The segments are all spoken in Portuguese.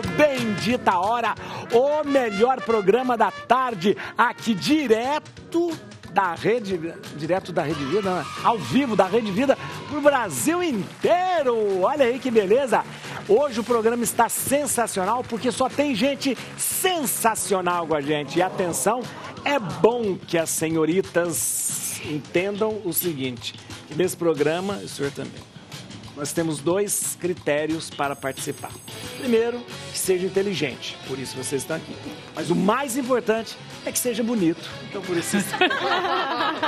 ao Bendita Hora, o melhor programa da tarde, aqui direto da Rede Vida, né? Ao vivo da Rede Vida, pro Brasil inteiro. Olha aí que beleza. Hoje o programa está sensacional, porque só tem gente sensacional com a gente. E atenção, é bom que as senhoritas entendam o seguinte, que nesse programa, o senhor também, nós temos 2 critérios para participar. Primeiro, que seja inteligente, por isso vocês estão aqui. Mas o mais importante é que seja bonito. Então, por isso...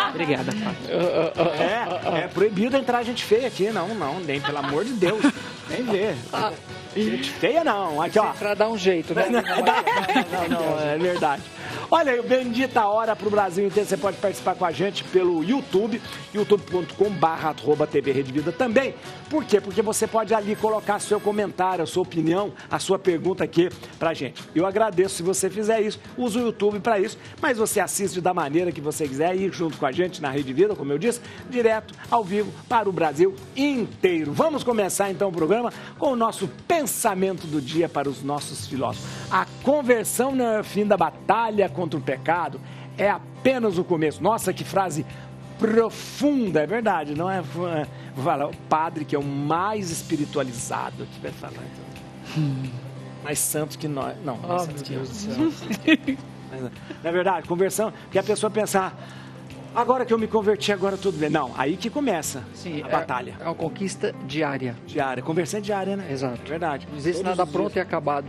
Obrigada, Fábio. É proibido entrar gente feia aqui. Não, nem pelo amor de Deus. Nem ver. Gente feia não. Aqui, ó. Pra dar um jeito, né? Não, é verdade. Olha aí, o Bendita Hora pro Brasil inteiro. Você pode participar com a gente pelo YouTube, youtube.com/@TV Rede Vida também. Por quê? Porque você pode ali colocar seu comentário, a sua opinião, a sua pergunta aqui pra gente. Eu agradeço se você fizer isso. Usa o YouTube para isso, mas você assiste da maneira que você quiser, ir junto com a gente na Rede Vida, como eu disse, direto, ao vivo, para o Brasil inteiro. Vamos começar então o programa com o nosso pensamento do dia para os nossos filósofos. A conversão não é o fim da batalha contra o pecado, é apenas o começo. Nossa, que frase profunda, é verdade, não é? Vou falar, o padre que é o mais espiritualizado que vai falar, então. Mais santo que nós. Não, mais santo que eu. Não é verdade? Conversão, porque a pessoa pensa, agora que eu me converti, agora tudo bem. Não, aí que começa a batalha. É uma conquista diária. Conversão diária, né? Exato. Verdade. Não existe nada pronto e acabado.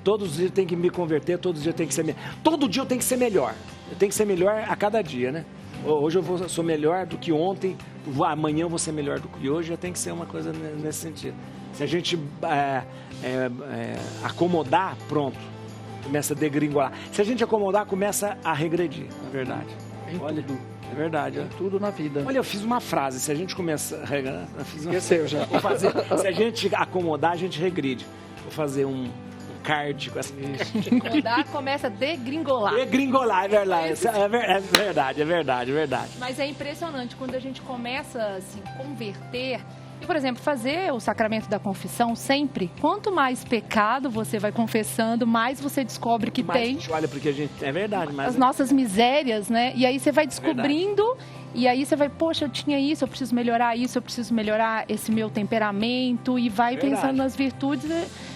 Todos os dias eu tenho que me converter, todos os dias eu tenho que ser todo dia eu tenho que ser melhor. Eu tenho que ser melhor a cada dia, né? Hoje eu sou melhor do que ontem, amanhã eu vou ser melhor do que hoje, eu tenho que ser uma coisa nesse sentido. Se a gente acomodar, pronto, começa a degringolar. Se a gente acomodar, começa a regredir, na verdade. Olha, é verdade. Tudo na vida. Olha, eu fiz uma frase, se a gente começa a Esqueceu já. se a gente acomodar, a gente regride. Vou fazer um card com essa... Acomodar começa a degringolar. Degringolar, é verdade. É verdade. Mas é impressionante, quando a gente começa a se converter... E, por exemplo, fazer o sacramento da confissão sempre, quanto mais pecado você vai confessando, mais você descobre que tem. Mais olha, porque a gente... É verdade, mas... As nossas misérias, né? E aí você vai descobrindo, e aí você vai, poxa, eu tinha isso, eu preciso melhorar isso, eu preciso melhorar esse meu temperamento, e vai pensando nas virtudes.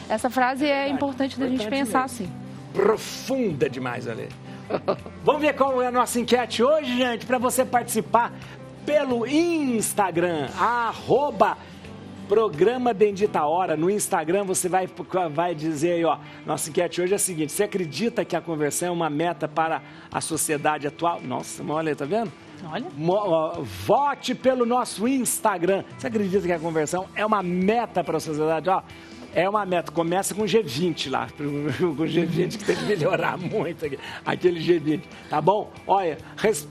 Essa frase é importante da gente pensar assim. Profunda demais, Ale. Vamos ver qual é a nossa enquete hoje, gente, para você participar pelo Instagram, @Programa Bendita Hora. No Instagram você vai dizer aí, ó, nossa enquete hoje é a seguinte: você acredita que a conversão é uma meta para a sociedade atual? Nossa, olha, tá vendo? Olha. Vote pelo nosso Instagram. Você acredita que a conversão é uma meta para a sociedade? Ó, é uma meta. Começa com o G20 lá. Com o G20 que tem que melhorar muito aqui. Aquele G20. Tá bom? Olha,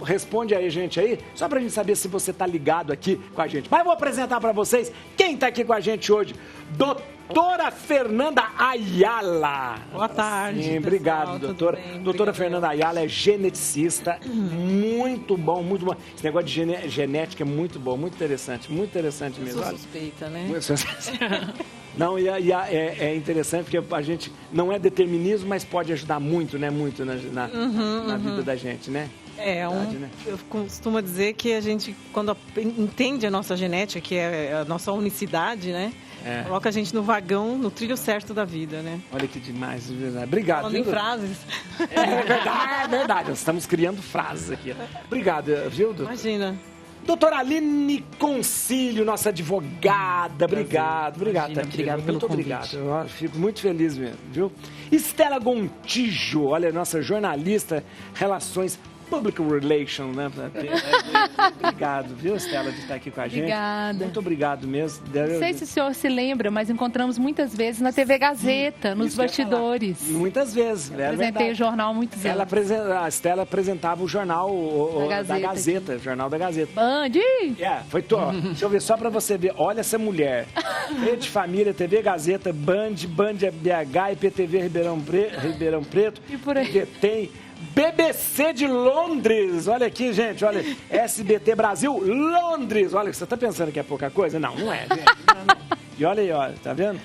responde aí, gente, aí. Só pra gente saber se você tá ligado aqui com a gente. Mas eu vou apresentar pra vocês quem tá aqui com a gente hoje. Doutora Fernanda Ayala. Boa tarde. Sim, obrigado, doutora. Doutora Fernanda Ayala é geneticista. Muito bom, muito bom. Esse negócio de genética é muito bom, muito interessante mesmo. Eu sou suspeita, né? Não, é interessante porque a gente não é determinismo, mas pode ajudar muito, né? Muito na vida da gente, né? Eu costumo dizer que a gente, quando entende a nossa genética, que é a nossa unicidade, né? Coloca a gente no vagão, no trilho certo da vida, né? Olha que demais, de verdade. Obrigado. Falando em frases. É verdade, nós estamos criando frases aqui. Obrigado, viu, doutor? Imagina. Doutora Aline Concílio, nossa advogada, obrigado pelo convite. Eu fico muito feliz mesmo, viu? Estela Gontijo, olha, nossa jornalista, relações Public Relations, né? Obrigado, viu, Estela, de estar aqui com a gente. Obrigada. Muito obrigado mesmo. Não sei se o senhor se lembra, mas encontramos muitas vezes na TV Gazeta, nos bastidores. Muitas vezes, eu apresentei o jornal há muitos anos. A Estela apresentava o jornal da Gazeta, o Jornal da Gazeta. Band! Foi deixa eu ver, só pra você ver. Olha essa mulher. Rede Família, TV Gazeta, Band BH, IPTV Ribeirão Preto. E por aí. Porque tem BBC de Londres, olha aqui, gente, olha, SBT Brasil, Londres, olha, você tá pensando que é pouca coisa? Não, não é, gente. Não. E olha aí, olha, tá vendo?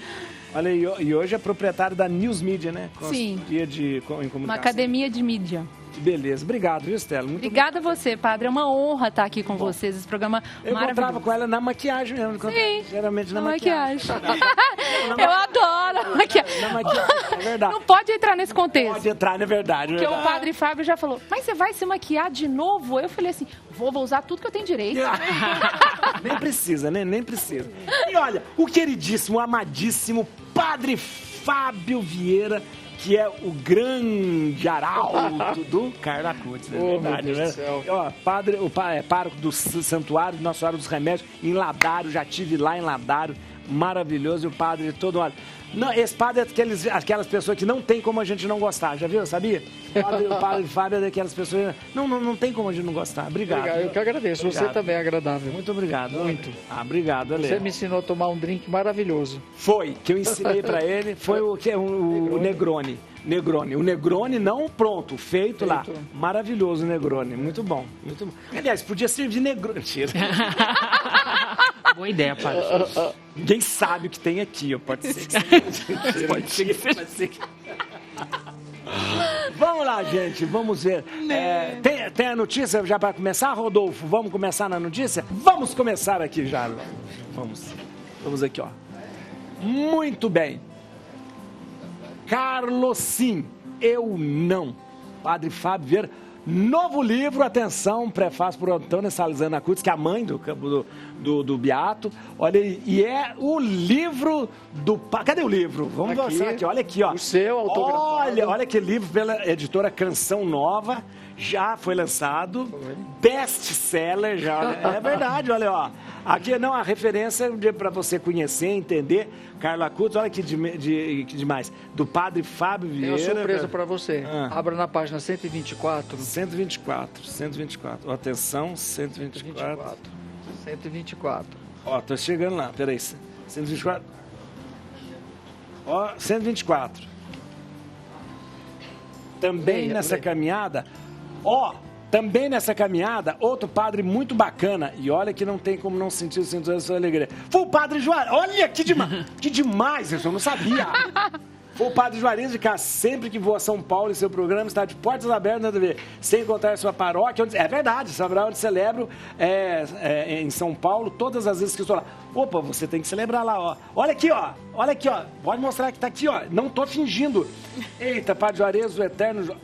Olha, e hoje é proprietário da News Media, né? Sim. Em comunicação. Uma academia de mídia. Que beleza. Obrigado, viu, Stella? Muito Obrigada a você, padre. É uma honra estar aqui com vocês. Esse programa eu maravilhoso. encontrava com ela na maquiagem mesmo. Sim, geralmente na maquiagem. Eu adoro a maquiagem. Na maquiagem, é verdade. Não pode entrar nesse contexto. Pode entrar, é verdade. Porque o padre Fábio já falou, mas você vai se maquiar de novo? Eu falei assim, vou usar tudo que eu tenho direito. Nem precisa, né? Nem precisa. E olha, o queridíssimo, amadíssimo Padre Fábio Vieira, que é o grande arauto do Carlo Acutis, é verdade, né? Ó, pároco do Santuário Nossa Senhora dos Remédios, em Ladário, já tive lá em Ladário, maravilhoso, e o padre todo, olha... Não, esse padre é aquelas pessoas que não tem como a gente não gostar, já viu, sabia? O padre Fábio é daquelas pessoas, não tem como a gente não gostar. Obrigado. Eu que agradeço, obrigado. Você também é agradável. Muito obrigado. Muito. Obrigado, Ale. Você me ensinou a tomar um drink maravilhoso. Foi, que eu ensinei pra ele, foi o Negroni. O Negroni não pronto, feito lá. Maravilhoso o Negroni, muito bom, muito bom. Aliás, podia servir Negroni. Mentira. Boa ideia, padre. Ninguém sabe o que tem aqui, ó. Pode ser que pode ser que... Vamos lá, gente, vamos ver. Tem a notícia já para começar, Rodolfo? Vamos começar na notícia? Vamos começar aqui já. Vamos aqui, ó. Muito bem. Carlos, sim, eu não. Padre Fábio Vieira, novo livro, atenção, prefácio por Antônia Salzana Acutis, que é a mãe do Beato. Olha aí, e é o livro do... Cadê o livro? Vamos mostrar aqui, olha aqui, ó. O seu autografado. Olha que livro pela editora Canção Nova, já foi lançado, best-seller, já, é verdade, olha, ó. Aqui, não, a referência para você conhecer, entender, Carlo Acutis, olha que demais, do Padre Fábio Vieira. Tem uma surpresa para você, abra na página 124. 124, atenção, 124. Ó, tô chegando lá, peraí, 124. Ó, 124. Também nessa caminhada, também nessa caminhada, outro padre muito bacana, e olha que não tem como não sentir o sentimento da sua alegria. Foi o Padre Juarez, olha que demais, eu não sabia. Foi o Padre Juarez de cá, sempre que vou a São Paulo e seu programa está de portas abertas na TV, sem encontrar sua paróquia, é verdade, saberá onde celebro em São Paulo, todas as vezes que estou lá. Opa, você tem que celebrar lá, ó. Olha aqui, ó, pode mostrar que tá aqui, ó, não tô fingindo. Eita, Padre Juarez, o eterno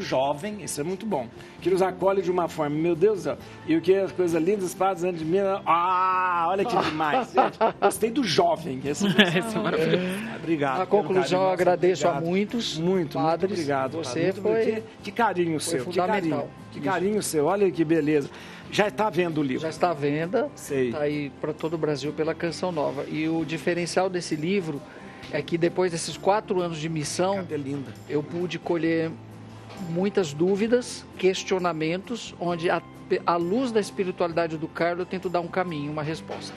jovem, isso é muito bom, que nos acolhe de uma forma, meu Deus do céu, e o que as coisas lindas, padres antes de mim, olha que demais, gente. Gostei do jovem, esse é maravilhoso. Obrigado. Na conclusão, eu agradeço a muitos padres. Muito obrigado. Você foi... Que carinho seu, fundamental. Que carinho seu, olha que beleza. Já está vendo o livro? Já está à venda, sei. Está aí para todo o Brasil pela Canção Nova. E o diferencial desse livro é que depois desses 4 anos de missão, eu pude colher muitas dúvidas, questionamentos, onde à luz da espiritualidade do Carlo eu tento dar um caminho, uma resposta.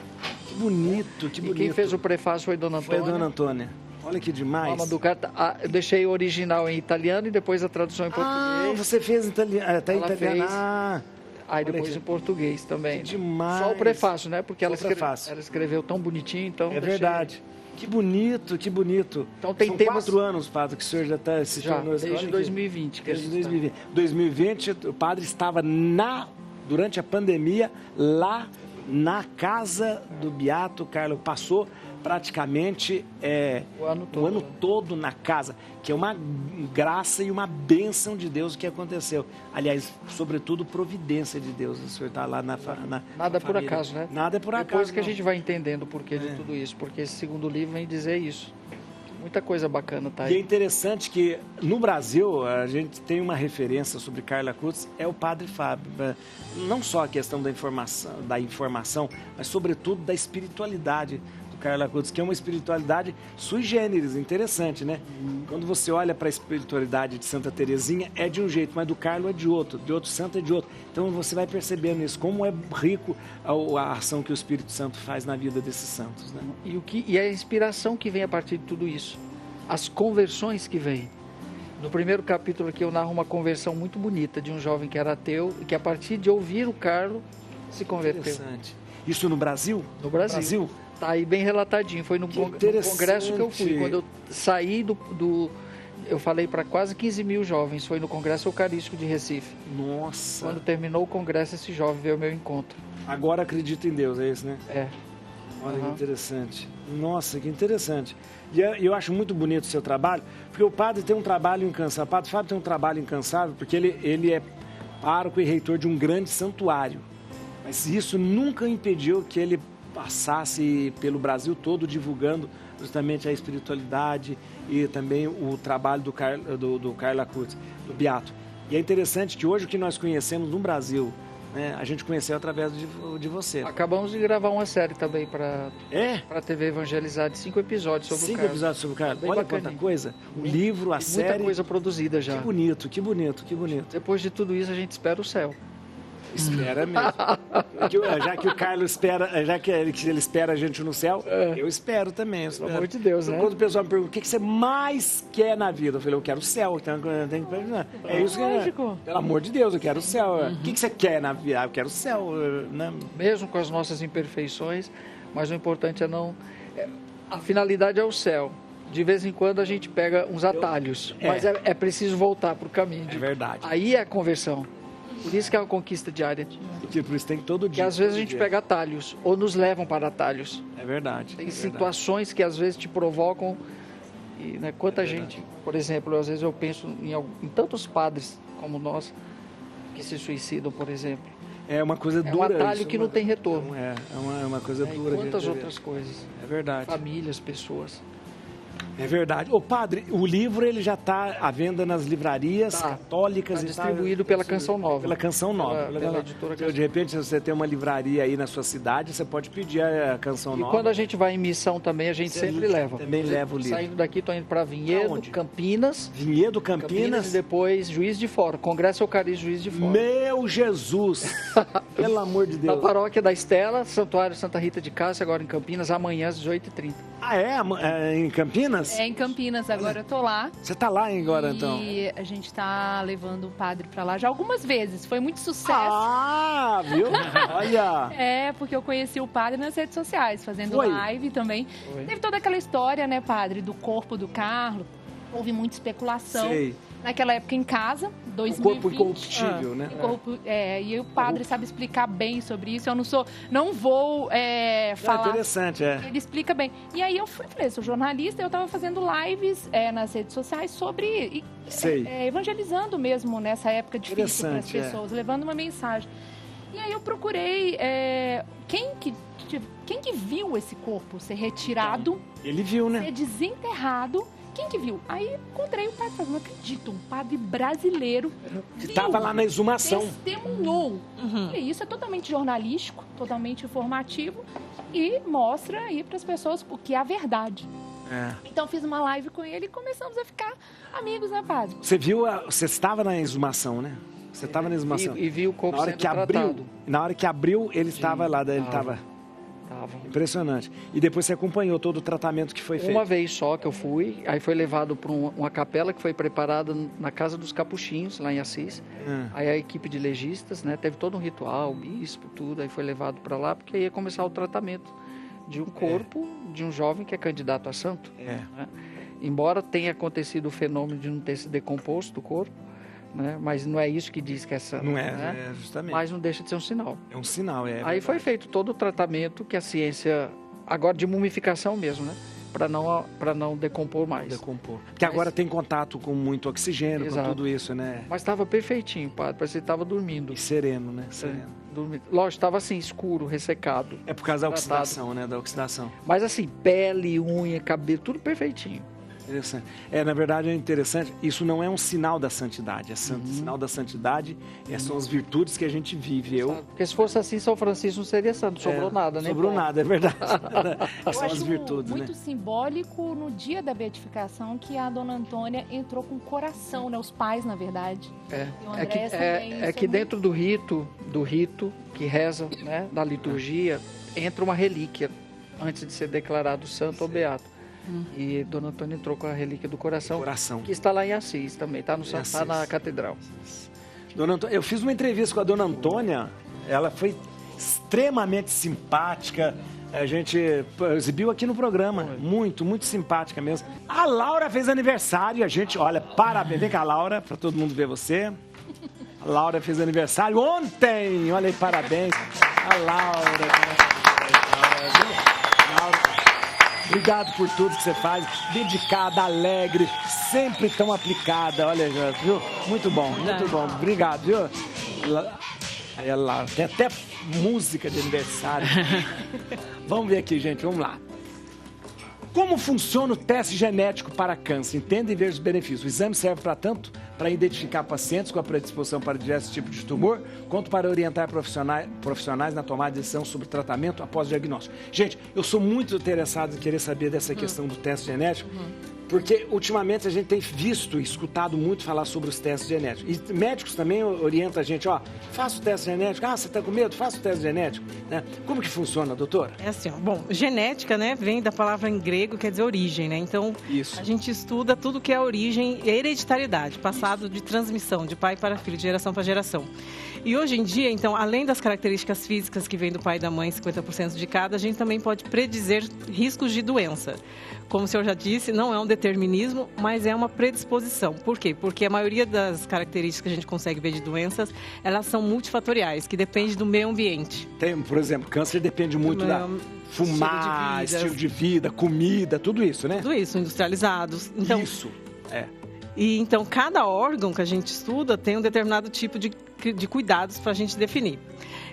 Que bonito, que bonito. E quem fez o prefácio foi Dona Antônia. Foi Dona Antônia. Olha que demais. Eu deixei o original em italiano e depois a tradução em português. Você fez até em italiano. Aí depois em português também. Que demais. Só o prefácio, né? Porque ela escreveu tão bonitinho, então... É verdade. Que bonito, que bonito. Então tem São temas... 4 anos, padre, que o senhor já está se tornou... Desde 2020. Desde 2020. 2020, o padre estava durante a pandemia, lá na casa do Beato Carlo. Passou praticamente o ano todo na casa, que é uma graça e uma bênção de Deus o que aconteceu. Aliás, sobretudo providência de Deus. O senhor está lá na Nada é por acaso, né? Nada é por acaso. Depois que a gente vai entendendo o porquê de tudo isso, porque esse segundo livro vem dizer isso. Muita coisa bacana tá aí. E é interessante que no Brasil a gente tem uma referência sobre Carlo Acutis, é o Padre Fábio. Não só a questão da informação, mas sobretudo da espiritualidade do Carlo Acutis, que é uma espiritualidade sui generis, interessante, né? Quando você olha para a espiritualidade de Santa Teresinha é de um jeito, mas do Carlo é de outro santo é de outro. Então você vai percebendo isso, como é rico a ação que o Espírito Santo faz na vida desses santos, né? E a inspiração que vem a partir de tudo isso, as conversões que vêm. No primeiro capítulo aqui eu narro uma conversão muito bonita de um jovem que era ateu e que a partir de ouvir o Carlo se converteu. Interessante. Isso no Brasil? No Brasil. Tá aí bem relatadinho. Foi no congresso que eu fui. Quando eu saí eu falei para quase 15 mil jovens. Foi no Congresso Eucarístico de Recife. Nossa. Quando terminou o congresso, esse jovem veio ao meu encontro. Agora acredita em Deus, é isso, né? É. Olha que interessante. Nossa, que interessante. E eu acho muito bonito o seu trabalho, porque o padre tem um trabalho incansável. O padre Fábio tem um trabalho incansável, porque ele é pároco e reitor de um grande santuário. Mas isso nunca impediu que ele passasse pelo Brasil todo divulgando justamente a espiritualidade e também o trabalho do Carlo Acutis, do Beato. E é interessante que hoje o que nós conhecemos no Brasil, né, a gente conheceu através de você. Acabamos de gravar uma série também para a TV Evangelizar, de 5 episódios sobre o Carlos. 5 episódios sobre o Carlos. Olha quanta coisa. O livro, a série. Muita coisa produzida já. Que bonito, que bonito, que bonito. Depois de tudo isso, a gente espera o céu. Espera mesmo. Já que o Carlos espera, já que ele espera a gente no céu, eu espero também. Pelo amor de Deus, né? Quando o pessoal me pergunta o que você mais quer na vida, eu falei, eu quero o céu. É isso que pelo amor de Deus, eu quero o céu. O que você quer na vida? Eu quero o céu. Né? Mesmo com as nossas imperfeições, mas o importante é não... A finalidade é o céu. De vez em quando a gente pega uns atalhos, mas é preciso voltar para o caminho. É verdade. Aí é a conversão. Por isso que é uma conquista diária. Por isso tem que todo dia. Que às vezes a gente pega atalhos, ou nos levam para atalhos. É verdade. Tem situações que às vezes te provocam. E, né, quanta gente, por exemplo, às vezes eu penso em tantos padres como nós, que se suicidam, por exemplo. É uma coisa dura. É um atalho que não tem retorno. É uma coisa dura. E quantas outras coisas. É verdade. Famílias, pessoas. É verdade. Ô, padre, o livro ele já está à venda nas livrarias católicas. Está distribuído pela Canção Nova. Pela Canção Nova. Pela editora Canção Nova. De repente, se você tem uma livraria aí na sua cidade, você pode pedir a Canção Nova. E quando a gente vai em missão também, a gente sempre leva. Também leva o livro. Saindo daqui, estou indo para Vinhedo, Campinas. Vinhedo, Campinas. E depois Juiz de Fora. Congresso Eucarístico Juiz de Fora. Meu Jesus! Pelo amor de Deus. Na paróquia da Estela, Santuário Santa Rita de Cássia, agora em Campinas, amanhã às 18h30. Ah, é? Em Campinas? É em Campinas, agora eu tô lá. Você tá lá agora, então? E a gente tá levando o padre pra lá já algumas vezes. Foi muito sucesso. Ah, viu? Olha! É, porque eu conheci o padre nas redes sociais, fazendo live também. Teve toda aquela história, né, padre, do corpo do Carlos. Houve muita especulação. Sei. Naquela época em casa, 2020. O corpo incorruptível, né? E o padre sabe explicar bem sobre isso. Eu não vou falar. É interessante, Ele explica bem. E aí eu falei, sou jornalista, eu estava fazendo lives nas redes sociais sobre evangelizando mesmo nessa época difícil para as pessoas, levando uma mensagem. E aí eu procurei quem que viu esse corpo ser retirado, ele viu, né? Ser desenterrado. Quem que viu? Aí encontrei o padre, não acredito, um padre brasileiro. Que estava lá na exumação. Testemunhou. E isso é totalmente jornalístico, totalmente informativo e mostra aí para as pessoas o que é a verdade. Então fiz uma live com ele e começamos a ficar amigos, né, padre? Você estava na exumação, né? Você estava na exumação. E viu o corpo sendo tratado. Na hora que abriu, ele estava lá, ele estava... Impressionante. E depois você acompanhou todo o tratamento que foi feito? Uma vez só que eu fui, aí foi levado para uma capela que foi preparada na Casa dos Capuchinhos, lá em Assis. Aí a equipe de legistas, né, teve todo um ritual, bispo, tudo, aí foi levado para lá, porque aí ia começar o tratamento de um corpo de um jovem que é candidato a santo. Né? Embora tenha acontecido o fenômeno de não ter se decomposto o corpo, né? Mas não é isso que diz que é santo. Não né? Justamente. Mas não deixa de ser um sinal. É um sinal, Aí foi feito todo o tratamento que a ciência, agora de mumificação mesmo, né? Para não decompor mais. Porque agora tem contato com muito oxigênio, com tudo isso, né? Mas estava perfeitinho, padre, parecia que estava dormindo. E sereno, né? Sereno. Dormindo. Lógico, estava assim, escuro, ressecado. É por causa da oxidação, né? Da oxidação. Mas assim, pele, unha, cabelo, tudo perfeitinho. Interessante. Na verdade é interessante, isso não é um sinal da santidade, sinal da santidade são as virtudes que a gente vive. Porque se fosse assim, São Francisco não seria santo, sobrou nada, né? Sobrou nada, é verdade. São as virtudes, muito simbólico no dia da beatificação que a Dona Antônia entrou com o coração, né? Os pais, na verdade. Que dentro do rito que reza, né? Da liturgia, entra uma relíquia antes de ser declarado santo ou beato. E Dona Antônia entrou com a relíquia do coração, que está lá em Assis também, está na catedral. Dona Antônia, eu fiz uma entrevista com a Dona Antônia, ela foi extremamente simpática, A gente exibiu aqui no programa. Muito, muito simpática mesmo. A Laura fez aniversário. A gente, olha, parabéns. Vem cá, Laura, para todo mundo ver você. A Laura fez aniversário ontem. Olha aí, parabéns. A Laura. Obrigado por tudo que você faz. Dedicada, alegre, sempre tão aplicada. Olha, viu? Muito bom, muito bom. Obrigado, viu? Aí a Laura, tem até música de aniversário. Vamos ver aqui, gente, vamos lá. Como funciona o teste genético para câncer? Entenda e veja os benefícios. O exame serve para tanto para identificar pacientes com a predisposição para diversos tipos de tumor, quanto para orientar profissionais na tomada de decisão sobre tratamento após o diagnóstico. Gente, eu sou muito interessado em querer saber dessa questão do teste genético, porque ultimamente a gente tem visto e escutado muito falar sobre os testes genéticos. E médicos também orientam a gente, faça o teste genético. Ah, você está com medo? Faça o teste genético. Né? Como que funciona, doutora? É assim, bom, genética, né, vem da palavra em grego, quer dizer origem, né? Então, a gente estuda tudo que é origem e hereditariedade, passado de transmissão, de pai para filho, de geração para geração. E hoje em dia, então, além das características físicas que vêm do pai e da mãe, 50% de cada, a gente também pode predizer riscos de doença. Como o senhor já disse, não é um determinismo, mas é uma predisposição. Por quê? Porque a maioria das características que a gente consegue ver de doenças, elas são multifatoriais, que dependem do meio ambiente. Tem, por exemplo, câncer depende muito da fumar, estilo de vida, comida, tudo isso, né? Tudo isso, industrializados. Então, isso, E então, cada órgão que a gente estuda tem um determinado tipo de cuidados para a gente definir.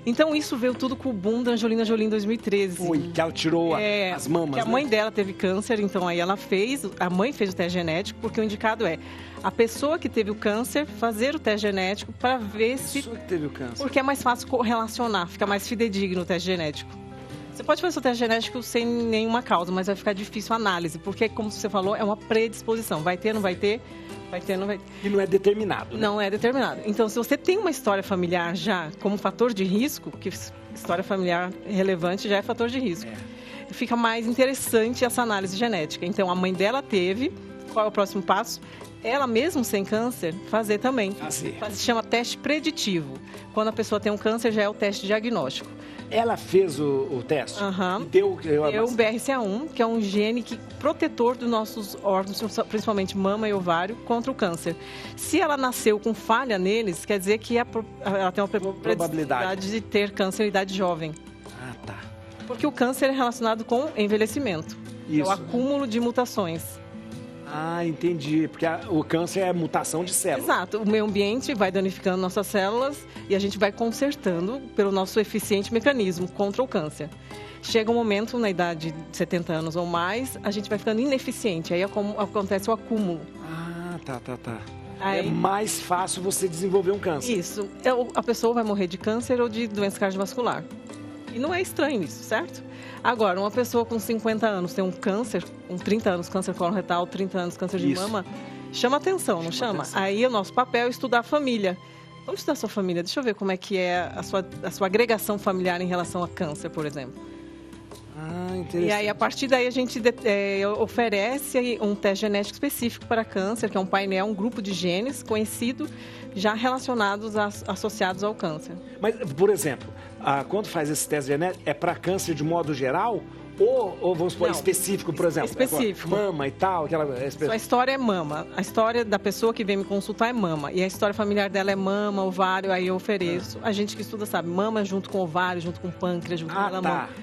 Então, isso veio tudo com o boom da Angelina Jolie em 2013. Que ela tirou as mamas, que a mãe dela teve câncer, então aí a mãe fez o teste genético, porque o indicado é a pessoa que teve o câncer fazer o teste genético para ver se... A pessoa que teve o câncer. Porque é mais fácil correlacionar, fica mais fidedigno o teste genético. Você pode fazer o teste genético sem nenhuma causa, mas vai ficar difícil a análise, porque, como você falou, é uma predisposição. Vai ter, não vai ter... Vai ter, não vai ter. E não é determinado, né? Não é determinado. Então, se você tem uma história familiar já como fator de risco, que história familiar relevante já é fator de risco, fica mais interessante essa análise genética. Então, a mãe dela teve, qual é o próximo passo? Ela mesmo sem câncer, fazer também. Se chama teste preditivo. Quando a pessoa tem um câncer, já é o teste diagnóstico. Ela fez o teste? Deu o BRCA1, que é um gene protetor dos nossos órgãos, principalmente mama e ovário, contra o câncer. Se ela nasceu com falha neles, quer dizer que ela tem uma probabilidade de ter câncer em idade jovem. Ah, tá. Porque o câncer é relacionado com envelhecimento. Isso. É o acúmulo de mutações. Ah, entendi. Porque o câncer é mutação de células. Exato. O meio ambiente vai danificando nossas células e a gente vai consertando pelo nosso eficiente mecanismo contra o câncer. Chega um momento, na idade de 70 anos ou mais, a gente vai ficando ineficiente. Aí acontece o acúmulo. Ah, tá. Aí, é mais fácil você desenvolver um câncer. Isso. A pessoa vai morrer de câncer ou de doença cardiovascular. E não é estranho isso, certo? Agora, uma pessoa com 50 anos tem um câncer, com 30 anos câncer coloretal, 30 anos câncer de mama, chama atenção, não chama? Aí o nosso papel é estudar a família. Vamos estudar a sua família. Deixa eu ver como é que é a sua agregação familiar em relação a câncer, por exemplo. Ah, interessante. E aí, a partir daí, a gente oferece um teste genético específico para câncer, que é um painel, um grupo de genes conhecido, já relacionados, associados ao câncer. Mas, por exemplo, quando faz esse teste genético, é para câncer de modo geral? Ou vamos supor, específico, por exemplo? Específico. Mama e tal? Sua história é mama. A história da pessoa que vem me consultar é mama. E a história familiar dela é mama, ovário, aí eu ofereço. A gente que estuda sabe, mama junto com ovário, junto com pâncreas, junto com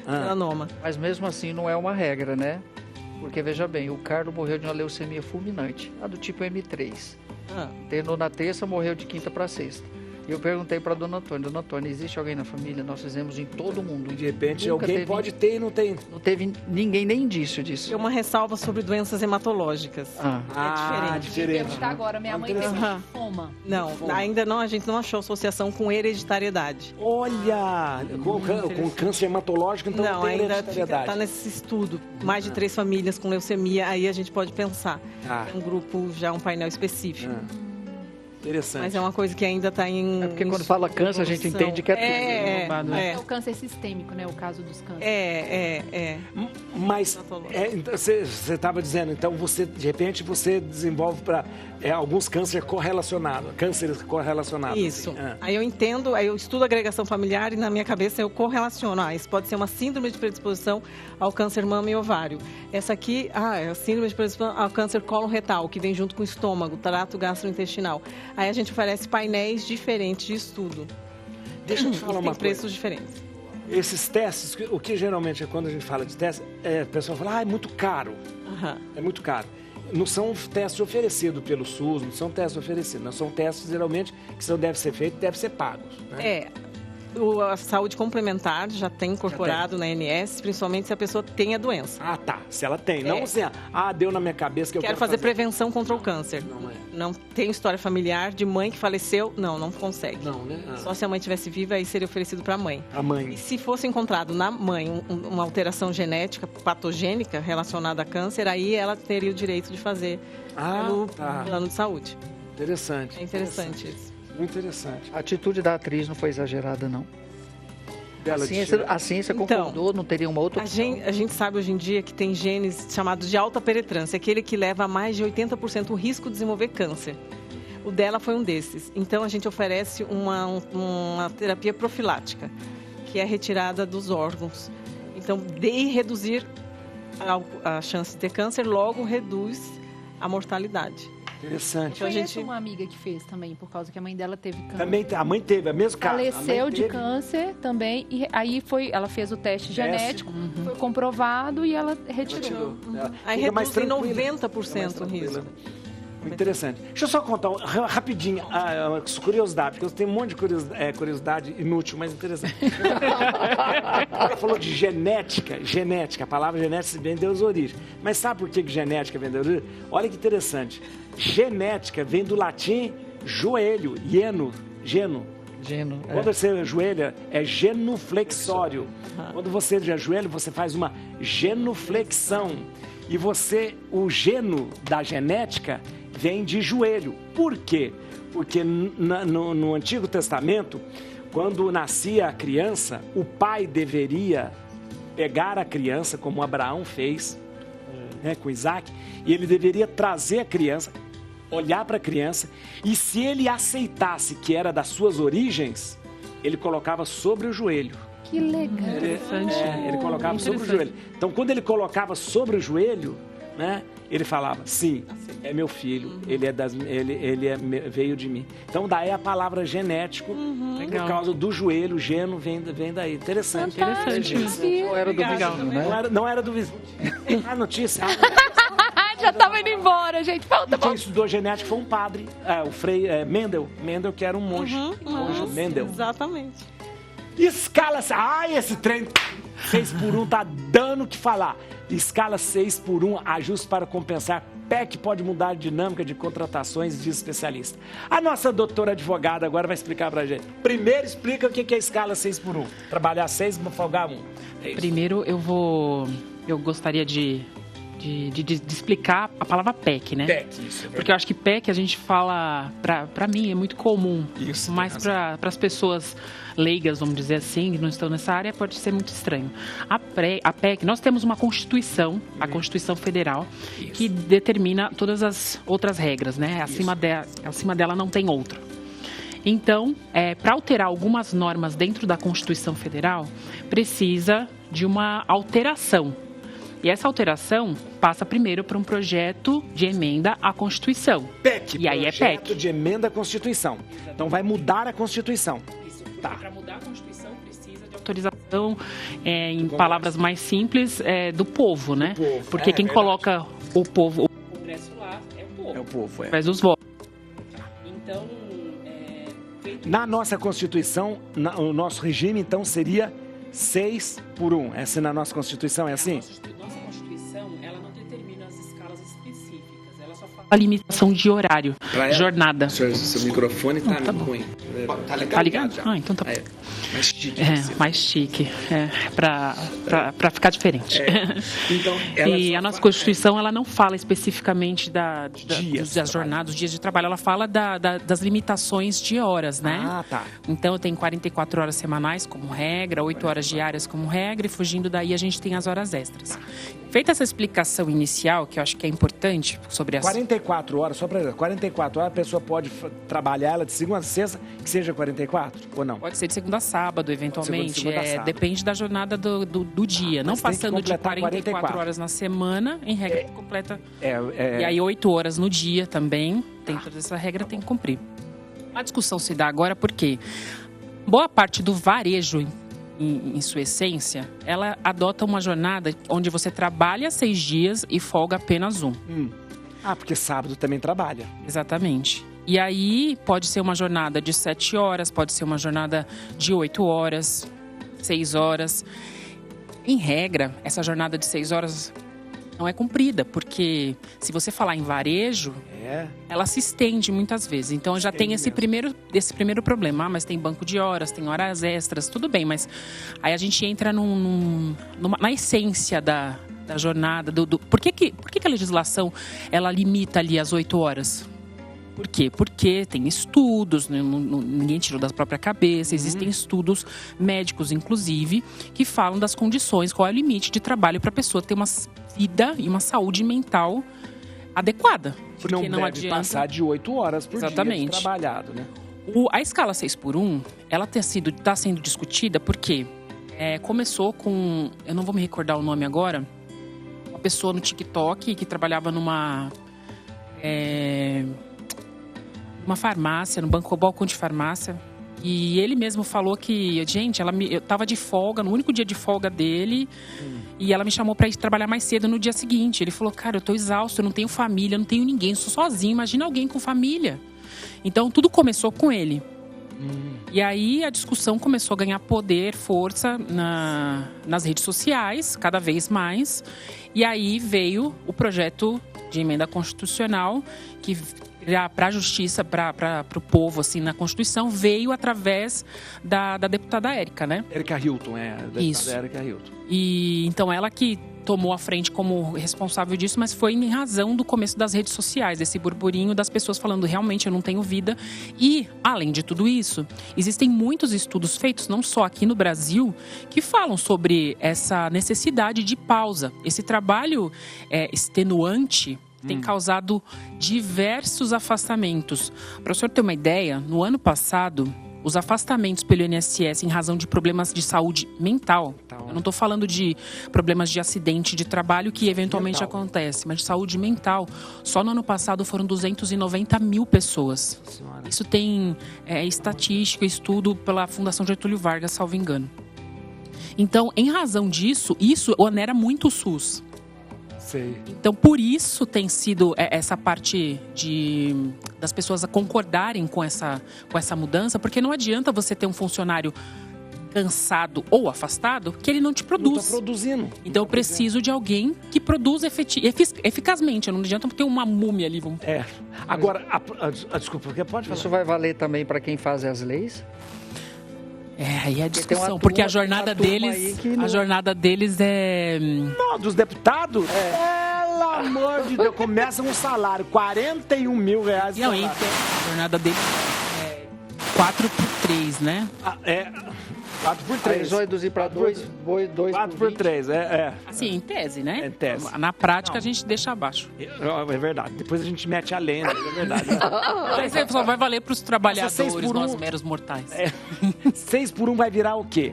melanoma. Mas mesmo assim não é uma regra, né? Porque, veja bem, o Carlos morreu de uma leucemia fulminante, a do tipo M3. Terminou na terça, morreu de quinta para sexta. E eu perguntei para Dona Antônia, existe alguém na família? Nós fizemos em todo mundo. De repente, alguém pode ter e não tem. Não teve ninguém nem indício disso. É uma ressalva sobre doenças hematológicas. É diferente. Eu perguntar agora, minha mãe teve linfoma. Não, ainda não, a gente não achou associação com hereditariedade. Olha, com câncer hematológico, então não tem hereditariedade. Está nesse estudo, mais de 3 famílias com leucemia, aí a gente pode pensar. Um grupo, já um painel específico. Interessante. Mas é uma coisa que ainda está em... É porque quando fala câncer, a gente entende que é tudo. É o câncer sistêmico, né? O caso dos cânceres. Mas você estava dizendo, então de repente você desenvolve para alguns cânceres correlacionados. Isso. Assim. Aí eu entendo, aí eu estudo agregação familiar e na minha cabeça eu correlaciono. Isso pode ser uma síndrome de predisposição ao câncer mama e ovário. Essa aqui, é a síndrome de predisposição ao câncer colo-retal, que vem junto com o estômago, trato gastrointestinal. Aí a gente oferece painéis diferentes de estudo. Deixa eu te falar uma coisa. Tem preços diferentes. Esses testes, o que geralmente é quando a gente fala de testes, a pessoa fala, é muito caro. É muito caro. Não são testes oferecidos pelo SUS, não são testes oferecidos, não são testes geralmente que devem ser feitos, devem ser pagos. Né? A saúde complementar já tem incorporado na ANS, principalmente se a pessoa tem a doença. Tá. Se ela tem. Não assim, deu na minha cabeça que eu quero fazer prevenção contra o câncer. Não tem história familiar de mãe que faleceu. Não consegue. Não, né? Só se a mãe estivesse viva, aí seria oferecido para a mãe. A mãe. E se fosse encontrado na mãe uma alteração genética patogênica relacionada a câncer, aí ela teria o direito de fazer pelo plano de saúde. Interessante. É interessante isso. Muito interessante. A atitude da atriz não foi exagerada, não. A ciência concordou, não teria uma outra opção. A gente sabe hoje em dia que tem genes chamados de alta penetrância, aquele que leva a mais de 80% o risco de desenvolver câncer. O dela foi um desses. Então, a gente oferece uma terapia profilática, que é a retirada dos órgãos. Então, de reduzir a chance de ter câncer, logo reduz a mortalidade. Interessante. Eu conheço uma amiga que fez também, por causa que a mãe dela teve câncer. Também, a mãe teve, é mesmo caso. Faleceu de câncer também, e aí ela fez o teste genético, foi comprovado e ela retirou. Aí reduz em 90% o risco. Muito interessante. Deixa eu só contar rapidinho a curiosidade, porque eu tenho um monte de curiosidade inútil, mas interessante. Ela falou de genética, a palavra genética vem das origens. Mas sabe por que genética vem das origens? Olha que interessante. Genética vem do latim joelho, geno. Quando você ajoelha, é genuflexório. Quando você ajoelha, você faz uma genuflexão. E o geno da genética vem de joelho. Por quê? Porque no Antigo Testamento, quando nascia a criança, o pai deveria pegar a criança, como Abraão fez com Isaac, e ele deveria trazer a criança, olhar para a criança, e se ele aceitasse que era das suas origens, ele colocava sobre o joelho. Que legal. Ele colocava sobre o joelho. Então, quando ele colocava sobre o joelho, ele falava, sim, é meu filho, ele veio de mim. Então, daí a palavra genético, por causa do joelho, geno, vem daí. Interessante. Não era do vizinho, né? Não era do vizinho. A notícia... Já estava indo embora, gente. Quem estudou genética foi um padre, o Frei Mendel, que era um monge. Mendel. Exatamente. Escala... esse trem 6x1 tá dando o que falar. Escala 6x1, ajuste para compensar. PEC pode mudar a dinâmica de contratações de especialista. A nossa doutora advogada agora vai explicar pra gente. Primeiro explica o que é escala 6x1. Trabalhar 6 e folgar 1. Primeiro eu gostaria de explicar a palavra PEC, né? PEC, isso. Porque eu acho que PEC a gente fala, pra mim é muito comum, isso, mas para as pessoas leigas, vamos dizer assim, que não estão nessa área, pode ser muito estranho. A PEC, nós temos uma Constituição, a Constituição Federal, que determina todas as outras regras, né? Acima dela não tem outra. Então, para alterar algumas normas dentro da Constituição Federal, precisa de uma alteração. E essa alteração passa primeiro para um projeto de emenda à Constituição. PEC. E aí é PEC. Projeto de emenda à Constituição. Então vai mudar a Constituição. Isso. Tá. Para mudar a Constituição precisa de autorização, em palavras mais simples, do povo, né? Porque quem coloca o povo, o Congresso lá, é o povo. É o povo, faz os votos. Então, na nossa Constituição, o nosso regime, então, seria 6x1. Essa na nossa Constituição é assim? Nossa Constituição, ela não determina as escalas específicas. A limitação de horário, jornada. Seu microfone tá ruim. Tá ligado? Então tá bom. Mais chique. Mais chique. Pra ficar diferente. Então, e a nossa Constituição, ela não fala especificamente das jornadas, dos dias de trabalho. Ela fala das limitações de horas, né? Ah, tá. Então, eu tenho 44 horas semanais como regra, 8 horas diárias como regra, e fugindo daí a gente tem as horas extras. Feita essa explicação inicial, que eu acho que é importante sobre as... 44 horas, só para 44 horas, a pessoa pode trabalhar ela de segunda a sexta, que seja 44, ou não? Pode ser de segunda a sábado, eventualmente. Segunda a sábado. Depende da jornada do dia. Não passando de 44 horas na semana, em regra completa. E aí 8 horas no dia também. Tem toda essa regra, tem que cumprir. A discussão se dá agora porque boa parte do varejo, em sua essência, ela adota uma jornada onde você trabalha 6 dias e folga apenas 1. Porque sábado também trabalha. Exatamente. E aí pode ser uma jornada de 7 horas, pode ser uma jornada de 8 horas, 6 horas. Em regra, essa jornada de 6 horas não é cumprida, porque se você falar em varejo, ela se estende muitas vezes. Então já tem esse primeiro problema. Mas tem banco de horas, tem horas extras, tudo bem. Mas aí a gente entra na essência da jornada. Por que a legislação ela limita ali as 8 horas? Por quê? Porque tem estudos, ninguém tirou da própria cabeça, existem estudos médicos, inclusive, que falam das condições, qual é o limite de trabalho para a pessoa ter uma vida e uma saúde mental adequada. Porque não deve passar de 8 horas por dia de trabalhado, né? A escala 6x1, ela está sendo discutida porque começou com, eu não vou me recordar o nome agora, uma pessoa no TikTok que trabalhava numa farmácia, no balcão de farmácia. E ele mesmo falou que, gente, eu tava de folga, no único dia de folga dele, e ela me chamou para ir trabalhar mais cedo no dia seguinte. Ele falou, cara, eu tô exausto, eu não tenho família, eu não tenho ninguém, eu sou sozinho, imagina alguém com família. Então, tudo começou com ele. E aí, a discussão começou a ganhar poder, força nas redes sociais, cada vez mais. E aí veio o projeto de emenda constitucional que para a justiça, para o povo, assim, na Constituição, veio através da deputada Érica, né? Érica Hilton, Isso. Érica Hilton. E então ela que tomou a frente como responsável disso, mas foi em razão do começo das redes sociais, desse burburinho das pessoas falando, realmente eu não tenho vida. E, além de tudo isso, existem muitos estudos feitos, não só aqui no Brasil, que falam sobre essa necessidade de pausa. Esse trabalho extenuante tem causado diversos afastamentos. Para o senhor ter uma ideia, no ano passado, os afastamentos pelo INSS em razão de problemas de saúde mental, eu não estou falando de problemas de acidente de trabalho que eventualmente acontece, mas de saúde mental, só no ano passado foram 290 mil pessoas. Isso tem estatística, estudo pela Fundação Getúlio Vargas, salvo engano. Então, em razão disso, isso onera muito o SUS. Sei. Então, por isso tem sido essa parte das pessoas concordarem com essa mudança, porque não adianta você ter um funcionário cansado ou afastado que ele não te produz. Não está produzindo. Então, eu preciso de alguém que produza eficazmente. Não adianta ter uma múmia ali. Agora, desculpa, pode falar. Isso vai valer também para quem faz as leis? Aí é a discussão, porque a jornada deles é... Não, dos deputados? Pelo amor de Deus, começa um salário, 41 mil reais. Não, a jornada deles é 4x3, né? 4x3. Aí eles vão reduzir para 2 4x3, Assim, em tese, né? Em tese. Na prática, a gente deixa abaixo. É verdade. Depois a gente mete a lenda, é verdade. Mas só vai valer para os trabalhadores, nós meros mortais. 6x1 vai virar o quê?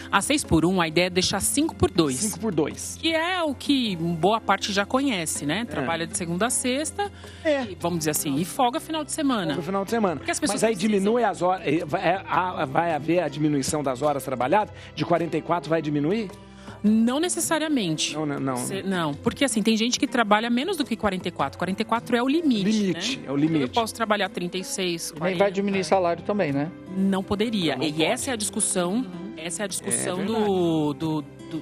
A 6x1, a ideia é deixar 5x2. 5x2. Que é o que boa parte já conhece, né? Trabalha de segunda a sexta, e, vamos dizer assim, e folga final de semana. No final de semana. Porque as pessoas Mas aí diminui as horas, vai haver a diminuição das horas trabalhadas? De 44 vai diminuir? Não necessariamente. Não. Porque assim, tem gente que trabalha menos do que 44. 44 é o limite, né? É o limite. Eu posso trabalhar 36, 40. Nem vai diminuir salário também, né? Não poderia. E essa é a discussão,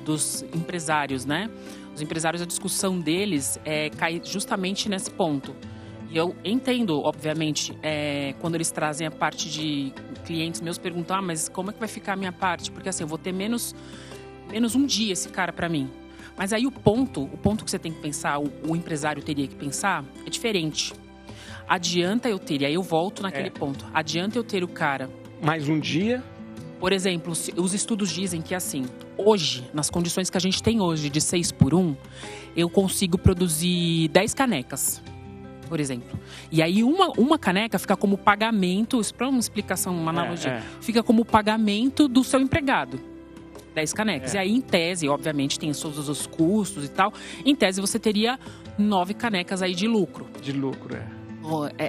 dos empresários, né? Os empresários, a discussão deles cai justamente nesse ponto. E eu entendo, obviamente, quando eles trazem a parte de clientes meus perguntam, mas como é que vai ficar a minha parte? Porque assim, eu vou ter menos um dia esse cara para mim. Mas aí o ponto que você tem que pensar, o empresário teria que pensar, é diferente. Adianta eu ter, e aí eu volto naquele ponto, adianta eu ter o cara... Mais um dia... Por exemplo, os estudos dizem que assim, hoje, nas condições que a gente tem hoje de 6x1, eu consigo produzir 10 canecas, por exemplo. E aí uma caneca fica como pagamento, isso para uma explicação, uma analogia, fica como pagamento do seu empregado. 10 canecas. E aí, em tese, obviamente, tem todos os custos e tal. Em tese, você teria 9 canecas aí de lucro. De lucro,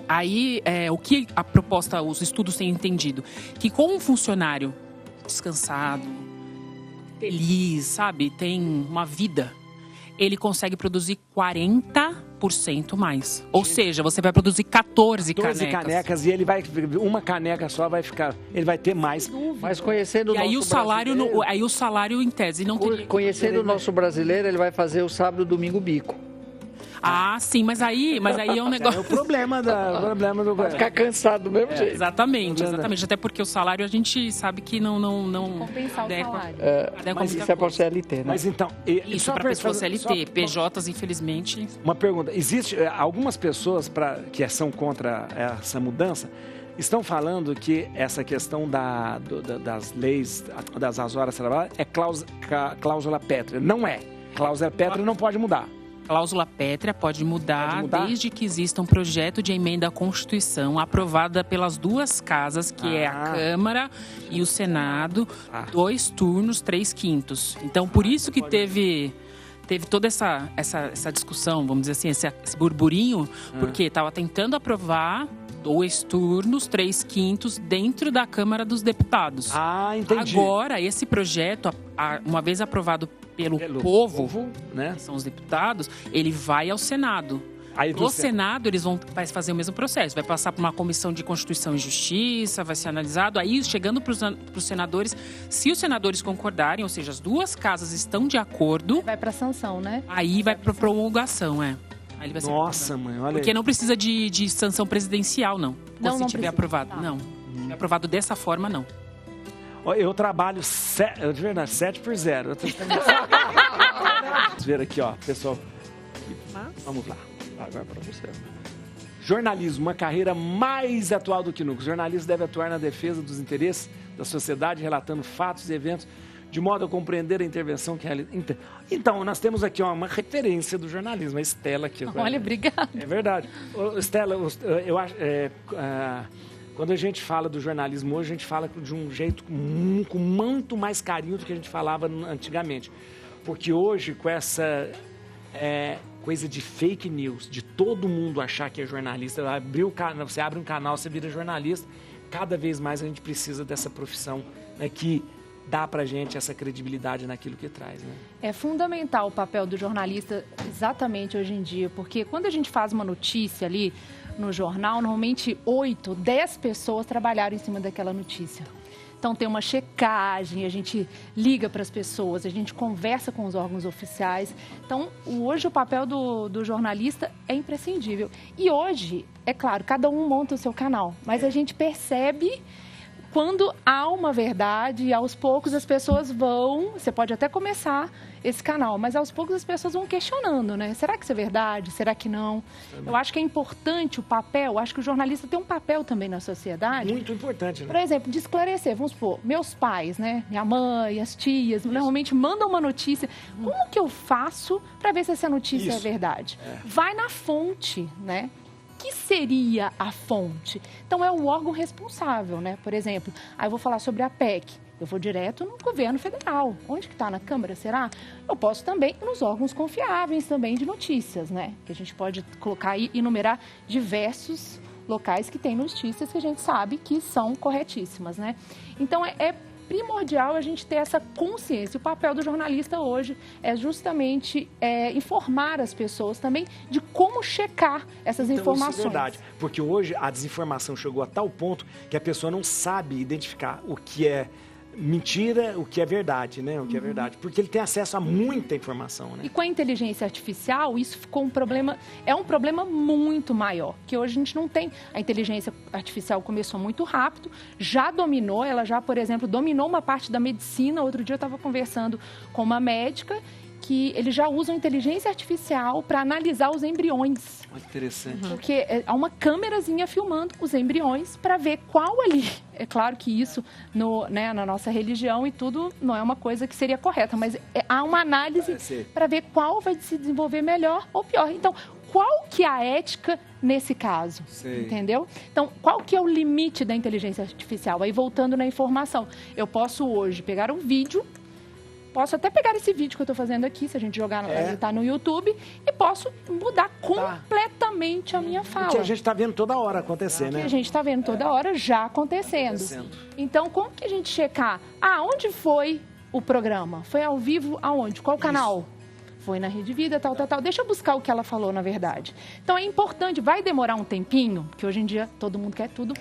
Aí, o que a proposta, os estudos têm entendido? Que com um funcionário descansado, feliz, sabe? Tem uma vida, ele consegue produzir 40% mais. Ou seja, você vai produzir 14 canecas. E ele vai... Uma caneca só vai ficar... Ele vai ter mais. Mas conhecendo o nosso brasileiro... Aí o salário, em tese, não teria... Conhecendo o nosso brasileiro, ele vai fazer o sábado e domingo bico. Ah, sim, mas aí é um negócio... É o problema do... Vai ficar cansado do mesmo jeito. Exatamente. Até porque o salário a gente sabe que não compensar o salário. Mas isso é para o CLT, né? Mas então... Isso para pessoa CLT. PJs, infelizmente... Uma pergunta. Existe algumas pessoas que são contra essa mudança, estão falando que essa questão das leis, das horas de trabalho, é cláusula pétrea. Não é. Cláusula pétrea não pode mudar. Cláusula pétrea pode mudar desde que exista um projeto de emenda à Constituição aprovada pelas duas casas, que é a Câmara e o Senado, 2 turnos, 3/5. Então, por isso que teve toda essa discussão, vamos dizer assim, esse burburinho, porque estava tentando aprovar 2 turnos, 3/5 dentro da Câmara dos Deputados. Entendi. Agora, esse projeto, uma vez aprovado pelo povo, né? Que são os deputados, ele vai ao Senado. No Senado, eles vai fazer o mesmo processo. Vai passar por uma comissão de Constituição e Justiça, vai ser analisado. Aí, chegando para os senadores, se os senadores concordarem, ou seja, as duas casas estão de acordo... Vai para sanção, né? Aí vai para promulgação, Aí ele vai ser Nossa, mãe, olha Porque aí. não precisa de sanção presidencial, não. Não se tiver aprovado, tá. não. Se tiver aprovado dessa forma, não. Eu trabalho de verdade, 7/0. Vamos ver aqui, ó, pessoal. Vamos lá. Agora para você. Jornalismo, uma carreira mais atual do que nunca. O jornalista deve atuar na defesa dos interesses da sociedade, relatando fatos e eventos de modo a compreender a intervenção que realiza. Então, nós temos aqui uma referência do jornalismo, a Estela aqui. Olha, obrigada. É verdade. Estela, eu acho... Quando a gente fala do jornalismo hoje, a gente fala de um jeito com muito mais carinho do que a gente falava antigamente. Porque hoje, com essa coisa de fake news, de todo mundo achar que é jornalista, você abre um canal, você vira jornalista, cada vez mais a gente precisa dessa profissão, né, que dá pra gente essa credibilidade naquilo que traz, né? É fundamental o papel do jornalista exatamente hoje em dia, porque quando a gente faz uma notícia ali no jornal, normalmente 8, 10 pessoas trabalharam em cima daquela notícia. Então tem uma checagem, a gente liga para as pessoas, a gente conversa com os órgãos oficiais. Então hoje o papel do jornalista é imprescindível. E hoje, é claro, cada um monta o seu canal, mas a gente percebe quando há uma verdade e aos poucos as pessoas vão... Você pode até começar esse canal, mas aos poucos as pessoas vão questionando, né? Será que isso é verdade? Será que não? Eu acho que é importante o papel, acho que o jornalista tem um papel também na sociedade. Muito importante, né? Por exemplo, de esclarecer, vamos supor, meus pais, né? Minha mãe, as tias, normalmente mandam uma notícia. Como que eu faço para ver se essa notícia é verdade? Vai na fonte, né? O que seria a fonte? Então, é o órgão responsável, né? Por exemplo, aí eu vou falar sobre a PEC. Eu vou direto no governo federal. Onde que está? Na Câmara, será? Eu posso também nos órgãos confiáveis também de notícias, né? Que a gente pode colocar e enumerar diversos locais que têm notícias que a gente sabe que são corretíssimas, né? Então, é primordial a gente ter essa consciência. O papel do jornalista hoje é justamente informar as pessoas também de como checar essas informações. Isso é verdade, porque hoje a desinformação chegou a tal ponto que a pessoa não sabe identificar o que é mentira, o que é verdade, né? O que é verdade. Porque ele tem acesso a muita informação, né? E com a inteligência artificial, isso ficou um problema, é um problema muito maior, que hoje a gente não tem. A inteligência artificial começou muito rápido, já dominou, ela já, por exemplo, dominou uma parte da medicina. Outro dia eu estava conversando com uma médica que eles já usam inteligência artificial para analisar os embriões. Muito interessante. Porque há uma câmerazinha filmando os embriões para ver qual ali. É claro que isso, na nossa religião e tudo, não é uma coisa que seria correta, mas há uma análise para ver qual vai se desenvolver melhor ou pior. Então, qual que é a ética nesse caso? Entendeu? Então, qual que é o limite da inteligência artificial? Aí, voltando na informação, eu posso hoje pegar um vídeo. Posso até pegar esse vídeo que eu estou fazendo aqui, se a gente jogar, ele tá no YouTube, e posso mudar completamente a minha fala. Que a gente está vendo toda hora acontecer, né? Que a gente está vendo toda hora já acontecendo. Então, como que a gente checar? Onde foi o programa? Foi ao vivo aonde? Qual canal? Foi na Rede Vida, tal. Deixa eu buscar o que ela falou, na verdade. Então, é importante, vai demorar um tempinho, porque hoje em dia todo mundo quer tudo.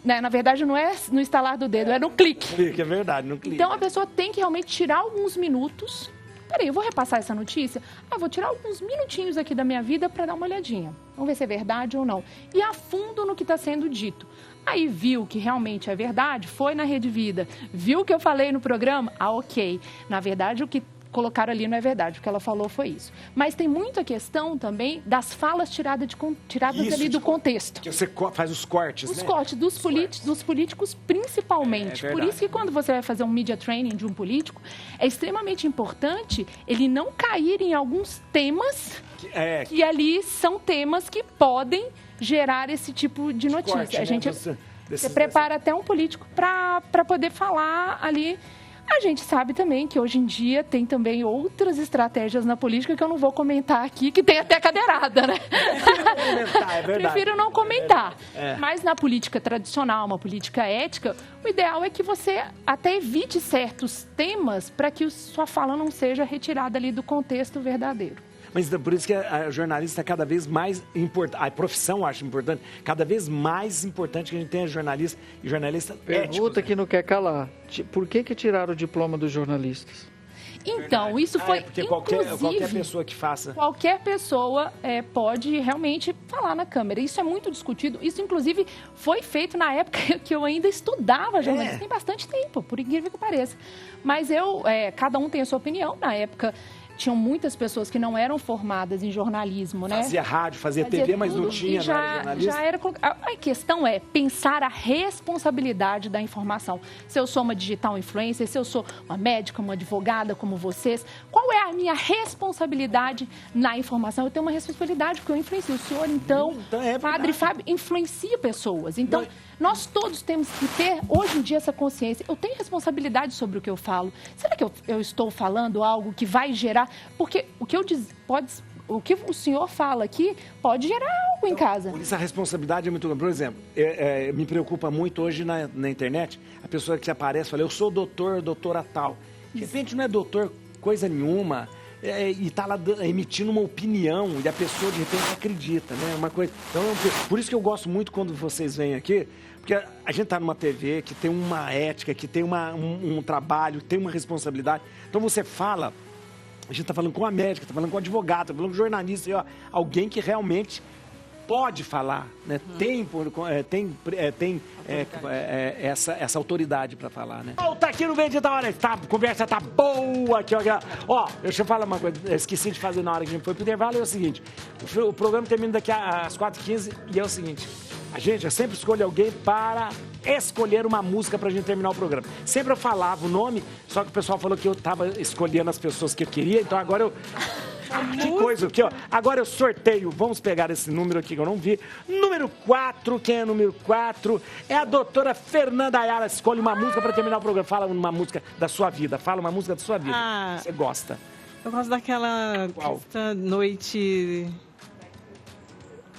Na verdade, não é no estalar do dedo, é no clique. É verdade, no clique. Então, a pessoa tem que realmente tirar alguns minutos. Peraí, eu vou repassar essa notícia? Vou tirar alguns minutinhos aqui da minha vida para dar uma olhadinha. Vamos ver se é verdade ou não. E a fundo no que está sendo dito. Aí viu que realmente é verdade, foi na Rede Vida. Viu o que eu falei no programa? Ok. Na verdade, o que colocaram ali não é verdade, o que ela falou foi isso. Mas tem muita questão também das falas tiradas ali do contexto. Que você faz os cortes, Os cortes dos políticos principalmente. Por isso que quando você vai fazer um media training de um político, é extremamente importante ele não cair em alguns temas que ali são temas que podem gerar esse tipo de notícia. Corte, a gente você prepara até um político para poder falar ali. A gente sabe também que hoje em dia tem também outras estratégias na política que eu não vou comentar aqui, que tem até cadeirada, né? Prefiro não comentar. Mas na política tradicional, uma política ética, o ideal é que você até evite certos temas para que sua fala não seja retirada ali do contexto verdadeiro. Mas por isso que a jornalista é cada vez mais importante, a profissão eu acho importante, cada vez mais importante que a gente tenha jornalista e jornalista Pergunta que não quer calar. Por que tiraram o diploma dos jornalistas? Então, isso foi, porque qualquer pessoa que faça. Qualquer pessoa pode realmente falar na câmera. Isso é muito discutido. Isso, inclusive, foi feito na época que eu ainda estudava jornalismo. Tem bastante tempo, por incrível que pareça. Mas cada um tem a sua opinião. Na época, tinham muitas pessoas que não eram formadas em jornalismo, né? Fazia rádio, fazia TV, mas não tinha, não era jornalista. A questão é pensar a responsabilidade da informação. Se eu sou uma digital influencer, se eu sou uma médica, uma advogada como vocês, qual é a minha responsabilidade na informação? Eu tenho uma responsabilidade, porque eu influencio. O senhor, então Padre Fábio, influencia pessoas. Então, nós todos temos que ter, hoje em dia, essa consciência. Eu tenho responsabilidade sobre o que eu falo. Será que eu estou falando algo que vai gerar... Porque o que o que o senhor fala aqui pode gerar algo em casa. Por isso a responsabilidade é muito grande. Por exemplo, me preocupa muito hoje na internet, a pessoa que aparece e fala, eu sou doutora tal. De repente não é doutor coisa nenhuma, e está lá emitindo uma opinião, e a pessoa de repente acredita, né? Uma coisa. Então, por isso que eu gosto muito quando vocês vêm aqui, porque a gente está numa TV que tem uma ética, que tem um trabalho, tem uma responsabilidade. Então você fala... A gente está falando com a médica, está falando com o advogado, está falando com o jornalista, alguém que realmente pode falar, né? Tem essa autoridade para falar, né? Tá aqui no Bendita Hora, a conversa tá boa aqui, ó. Deixa eu falar uma coisa, eu esqueci de fazer na hora que a gente foi pro intervalo, é o seguinte, o programa termina daqui às 4h15 e é o seguinte, eu sempre escolho alguém para escolher uma música pra gente terminar o programa. Sempre eu falava o nome, só que o pessoal falou que eu tava escolhendo as pessoas que eu queria, então agora eu... Que coisa aqui, ó. Agora eu sorteio. Vamos pegar esse número aqui que eu não vi. Número 4. Quem é o número 4? É a doutora Fernanda Ayala. Escolhe uma música para terminar o programa. Fala uma música da sua vida. Fala uma música da sua vida. Você gosta. Eu gosto daquela noite...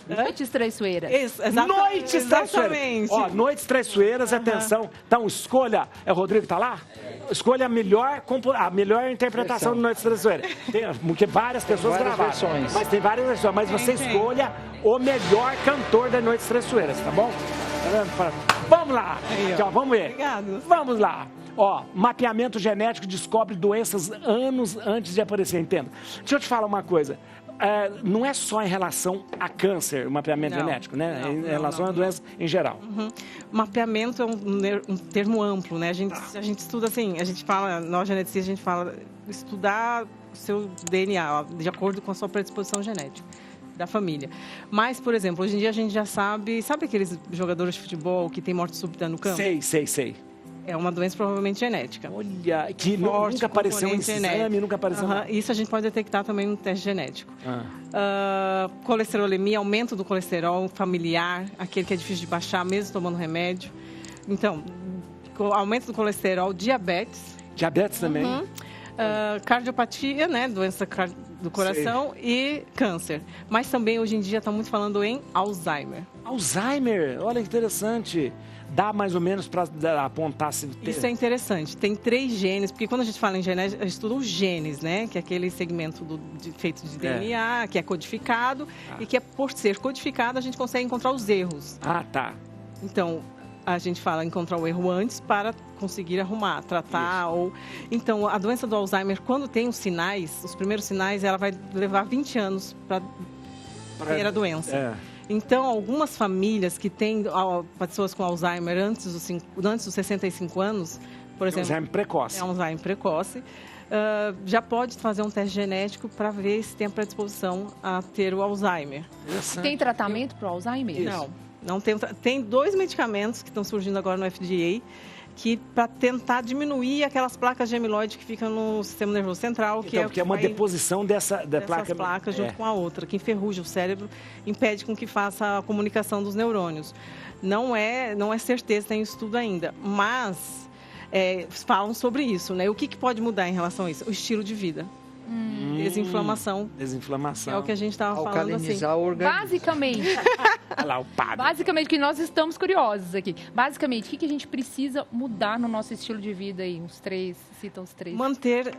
Noites Traiçoeiras. Isso, Noites Traiçoeiras. Ó, Noites Traiçoeiras, atenção. Então, escolha... É o Rodrigo que tá lá? Escolha a melhor interpretação de Noites Traiçoeiras. Porque várias pessoas gravaram. Mas tem várias versões. Mas você escolha o melhor cantor das Noites Traiçoeiras, tá bom? Vamos lá. Aqui, ó, vamos ver. Obrigado. Vamos lá. Ó, mapeamento genético descobre doenças anos antes de aparecer, entenda. Deixa eu te falar uma coisa. Não é só em relação a câncer, o mapeamento genético, né? Em relação a doenças em geral. Mapeamento é um termo amplo, né? A gente estuda assim, a gente fala, nós geneticistas, a gente fala estudar o seu DNA, ó, de acordo com a sua predisposição genética da família. Mas, por exemplo, hoje em dia a gente já sabe aqueles jogadores de futebol que tem morte súbita no campo? Sei. É uma doença provavelmente genética. Olha, que nunca apareceu em exame, nunca apareceu nada. Isso a gente pode detectar também no teste genético. Colesterolemia, aumento do colesterol familiar, aquele que é difícil de baixar mesmo tomando remédio. Então, aumento do colesterol, diabetes. Diabetes também. Cardiopatia, né, doença do coração e câncer. Mas também hoje em dia está muito falando em Alzheimer. Alzheimer, olha que interessante. Dá mais ou menos para apontar se... Isso é interessante. Tem 3 genes, porque quando a gente fala em genética, a gente estuda os genes, né? Que é aquele segmento feito de DNA, que é codificado, e que por ser codificado a gente consegue encontrar os erros. Tá. Então, a gente fala encontrar o erro antes para conseguir arrumar, tratar. Então, a doença do Alzheimer, quando tem os sinais, os primeiros sinais, ela vai levar 20 anos para ter a doença. Então, algumas famílias que têm pessoas com Alzheimer antes dos 65 anos, por exemplo... Alzheimer precoce. É Alzheimer precoce. Já pode fazer um teste genético para ver se tem a predisposição a ter o Alzheimer. Tem tratamento para o Alzheimer? Não tem. Tem 2 medicamentos que estão surgindo agora no FDA que para tentar diminuir aquelas placas de amiloide que ficam no sistema nervoso central, que é uma deposição dessas placas junto com a outra, que enferruja o cérebro, impede com que faça a comunicação dos neurônios. Não é certeza, tem estudo ainda, mas falam sobre isso, né? O que pode mudar em relação a isso? O estilo de vida. Desinflamação. É o que a gente estava falando assim. Basicamente. Olha lá, o padre. Basicamente, que nós estamos curiosos aqui. Basicamente, o que a gente precisa mudar no nosso estilo de vida aí? Cita os 3. Manter,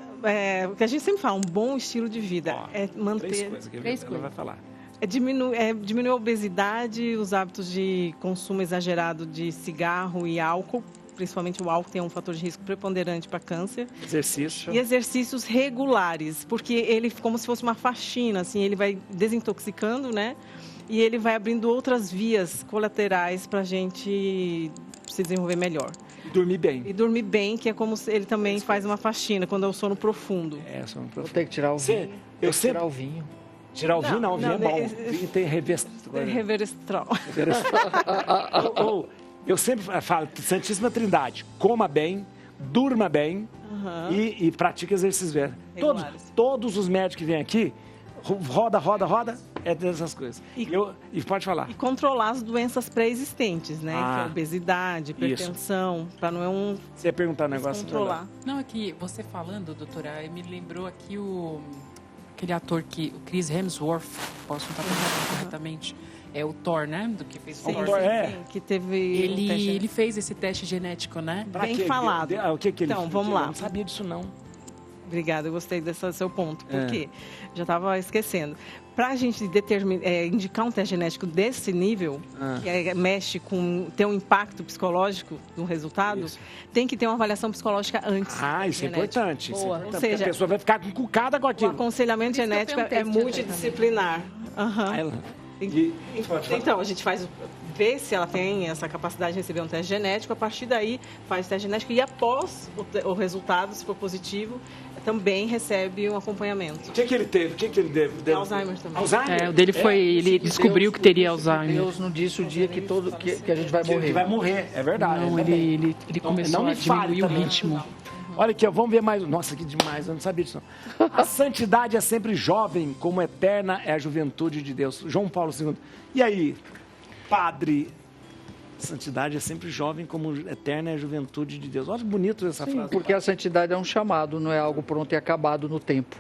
o que a gente sempre fala, um bom estilo de vida. Manter... 3 coisas que ela vai falar. Diminuir a obesidade, os hábitos de consumo exagerado de cigarro e álcool. Principalmente o álcool tem um fator de risco preponderante para câncer. Exercício. E exercícios regulares, porque ele, como se fosse uma faxina, assim, ele vai desintoxicando, né? E ele vai abrindo outras vias colaterais para a gente se desenvolver melhor. E dormir bem. E dormir bem, que é como se ele também faz uma faxina, quando é o sono profundo. Sono profundo. Vou ter que tirar o vinho. Tirar o vinho. Tirar o vinho? Não, o vinho é bom. O vinho tem Reverestrol. Eu sempre falo, Santíssima Trindade, coma bem, durma bem e pratique exercícios todos os médicos que vêm aqui, roda, é dessas coisas. E pode falar. E controlar as doenças pré-existentes, né? Que é obesidade, hipertensão, para não Você ia perguntar um negócio? Controlar. Não, é que você falando, doutora, me lembrou aqui aquele ator o Chris Hemsworth, posso estar falando corretamente? É o Thor, né? Do que fez o Thor. Sim, que teve ele fez esse teste genético, né? Bem falado. O que ele fez? Então, vamos lá. Eu não sabia disso, não. Obrigada, eu gostei desse seu ponto. Por quê? Já estava esquecendo. Para a gente indicar um teste genético desse nível, que mexe com... tem um impacto psicológico no resultado, tem que ter uma avaliação psicológica antes. Isso é importante. Ou seja, a pessoa vai ficar encucada com aquilo. O aconselhamento genético é multidisciplinar. Então, a gente vê se ela tem essa capacidade de receber um teste genético, a partir daí faz o teste genético e após o resultado, se for positivo, também recebe um acompanhamento. O que ele teve? Alzheimer também. Alzheimer? O dele foi, ele descobriu que teria Alzheimer. Deus não disse o dia que a gente vai morrer. Que vai morrer, é verdade. Não, ele começou a diminuir o ritmo. Olha aqui, vamos ver mais. Nossa, que demais, eu não sabia disso. A santidade é sempre jovem, como eterna é a juventude de Deus. João Paulo II. E aí, padre, santidade é sempre jovem, como eterna é a juventude de Deus. Olha que bonito essa frase. Porque a santidade é um chamado, não é algo pronto e acabado no tempo.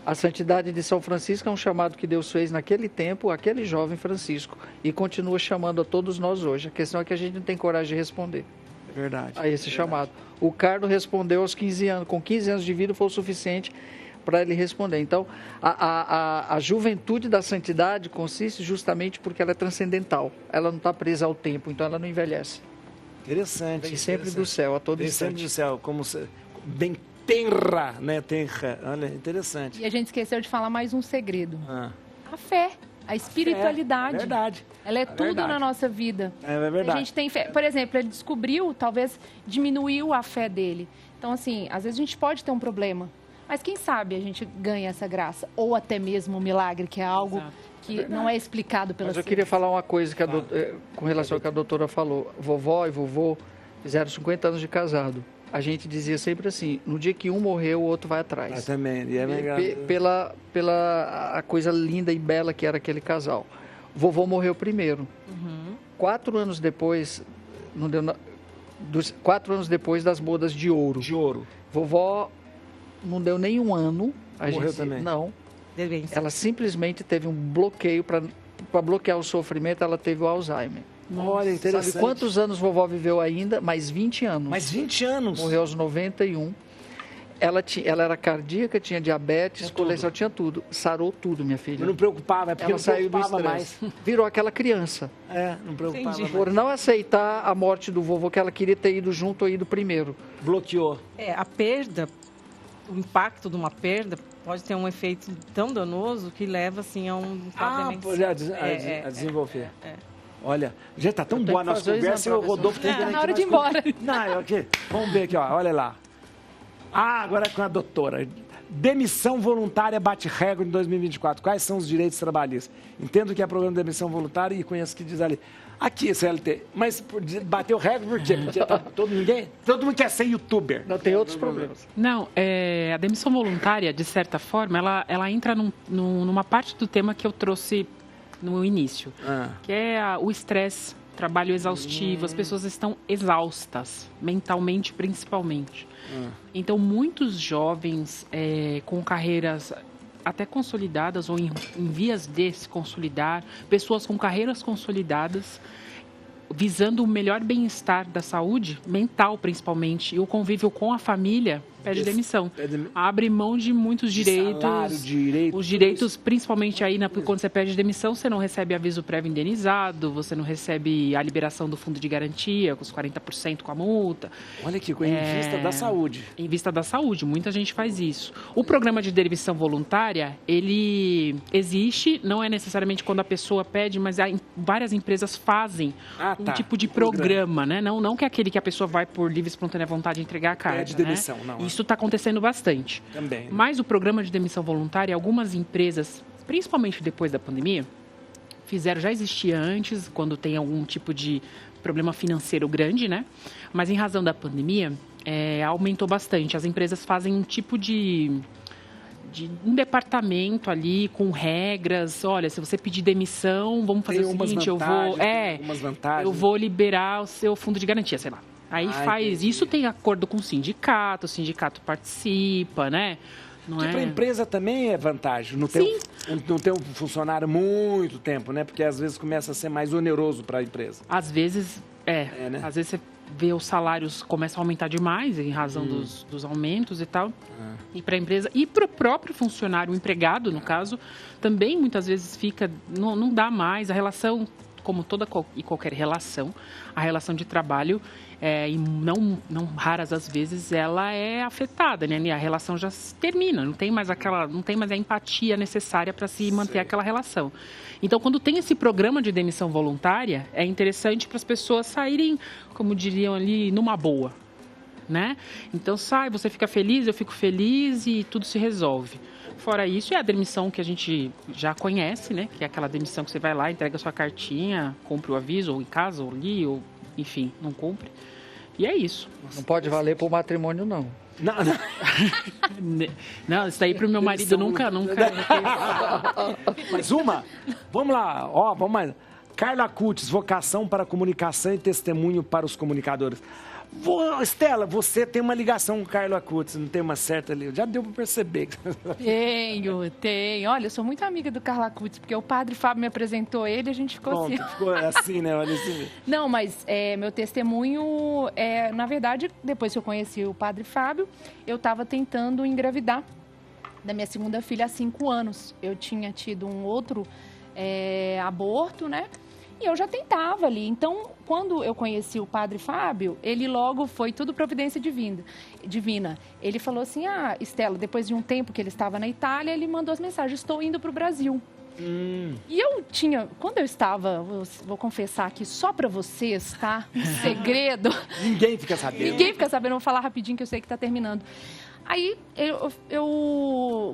A santidade de São Francisco é um chamado que Deus fez naquele tempo, aquele jovem Francisco, e continua chamando a todos nós hoje. A questão é que a gente não tem coragem de responder. Verdade. A esse chamado. O Carlos respondeu aos 15 anos. Com 15 anos de vida foi o suficiente para ele responder. Então, a juventude da santidade consiste justamente porque ela é transcendental. Ela não está presa ao tempo, então ela não envelhece. Interessante. Vem sempre do céu, a todo instante. Vem sempre do céu, como bem terra, né? Terra. Olha, interessante. E a gente esqueceu de falar mais um segredo. A fé. A espiritualidade. É verdade. Ela é tudo na nossa vida. É verdade. A gente tem fé. Por exemplo, ele descobriu, talvez diminuiu a fé dele. Então, assim, às vezes a gente pode ter um problema. Mas quem sabe a gente ganha essa graça. Ou até mesmo um milagre, que é algo que não é explicado pela ciência. Mas eu queria falar uma coisa que com relação ao que a doutora falou. Vovó e vovô fizeram 50 anos de casado. A gente dizia sempre assim, no dia que um morreu, o outro vai atrás. Também, e é legal. Pela a coisa linda e bela que era aquele casal. Vovô morreu primeiro. 4 anos depois, 4 anos depois das bodas de ouro. Vovó não deu nem um ano. Morreu também? Não. Ela simplesmente teve um bloqueio para bloquear o sofrimento, ela teve o Alzheimer. Olha, interessante. Sabe quantos anos vovó viveu ainda? Mais 20 anos. Mais 20 anos? Morreu aos 91. Ela era cardíaca, tinha diabetes, colesterol, tinha tudo. Sarou tudo, minha filha. Eu não preocupava, é porque ela saiu do estresse. Virou aquela criança. Não preocupava mais. Por não aceitar a morte do vovô, que ela queria ter ido junto ou ido primeiro. Bloqueou. A perda, o impacto de uma perda pode ter um efeito tão danoso que leva, assim, a um quadro pode a desenvolver. Olha, já está tão boa a nossa conversa e o Rodolfo tem que... Tá na hora de ir embora. Não, aqui. Vamos ver aqui, ó. Olha lá. Agora com a doutora. Demissão voluntária bate recorde em 2024. Quais são os direitos trabalhistas? Entendo que é programa de demissão voluntária e conheço o que diz ali. Aqui, CLT. Mas bateu recorde por quê? Porque todo mundo quer ser youtuber. Não, tem outros problemas. Não, a demissão voluntária, de certa forma, ela entra numa parte do tema que eu trouxe no início, que é o estresse, trabalho exaustivo, as pessoas estão exaustas, mentalmente principalmente. Então, muitos jovens com carreiras até consolidadas ou em vias de se consolidar, pessoas com carreiras consolidadas, visando o melhor bem-estar da saúde mental, principalmente, e o convívio com a família, pede demissão. Abre mão de muitos direitos. Salário, os direitos, principalmente aí, quando você pede demissão, você não recebe aviso prévio indenizado, você não recebe a liberação do fundo de garantia, com os 40% com a multa. Olha que coisa, em vista da saúde. Em vista da saúde, muita gente faz isso. O programa de demissão voluntária, ele existe, não é necessariamente quando a pessoa pede, mas várias empresas fazem um tipo de programa, né? Não que é aquele que a pessoa vai por livre e espontânea vontade entregar a carga, de demissão, né? Isso está acontecendo bastante. Também. Mas o programa de demissão voluntária, algumas empresas, principalmente depois da pandemia, já existia antes, quando tem algum tipo de problema financeiro grande, né? Mas em razão da pandemia, aumentou bastante. As empresas fazem um tipo de um departamento ali com regras. Olha, se você pedir demissão, vamos fazer o seguinte, eu vou liberar o seu fundo de garantia, sei lá. Aí isso tem acordo com o sindicato participa, né? Porque para a empresa também é vantagem, não ter um funcionário muito tempo, né? Porque às vezes começa a ser mais oneroso para a empresa. Às vezes, né? Às vezes você vê os salários começam a aumentar demais em razão dos aumentos e tal. E para a empresa e para o próprio funcionário, o empregado, no caso, também muitas vezes não dá mais a relação, como toda e qualquer relação, a relação de trabalho, e não raras as vezes, ela é afetada, né? A relação já termina, não tem mais a empatia necessária para se manter aquela relação. Então, quando tem esse programa de demissão voluntária, é interessante para as pessoas saírem, como diriam ali, numa boa, né? Então, você fica feliz, eu fico feliz e tudo se resolve. Fora isso, é a demissão que a gente já conhece, né? Que é aquela demissão que você vai lá, entrega sua cartinha, cumpre o aviso, ou em casa, ou ali, ou enfim, não cumpre. E é isso. Não pode valer para o matrimônio, não. Não, isso daí para o meu marido nunca. Mais uma? Vamos lá, vamos mais. Carla Cutes, vocação para comunicação e testemunho para os comunicadores. Estela, você tem uma ligação com o Carla Cutes, não tem uma certa ali? Já deu para perceber. Tenho. Olha, eu sou muito amiga do Carla Cutes, porque o padre Fábio me apresentou ele e a gente ficou assim. Ficou assim, né? Olha assim. Não, mas meu testemunho, na verdade, depois que eu conheci o padre Fábio, eu estava tentando engravidar da minha segunda filha há 5 anos. Eu tinha tido um outro aborto, né? E eu já tentava ali. Então, quando eu conheci o Padre Fábio, ele logo foi tudo providência divina. Ele falou assim, Estela, depois de um tempo que ele estava na Itália, ele mandou as mensagens, estou indo para o Brasil. E eu tinha, quando eu estava, vou confessar aqui só para vocês, tá? Um segredo. Ninguém fica sabendo. Ninguém fica sabendo, vou falar rapidinho que eu sei que está terminando. Aí,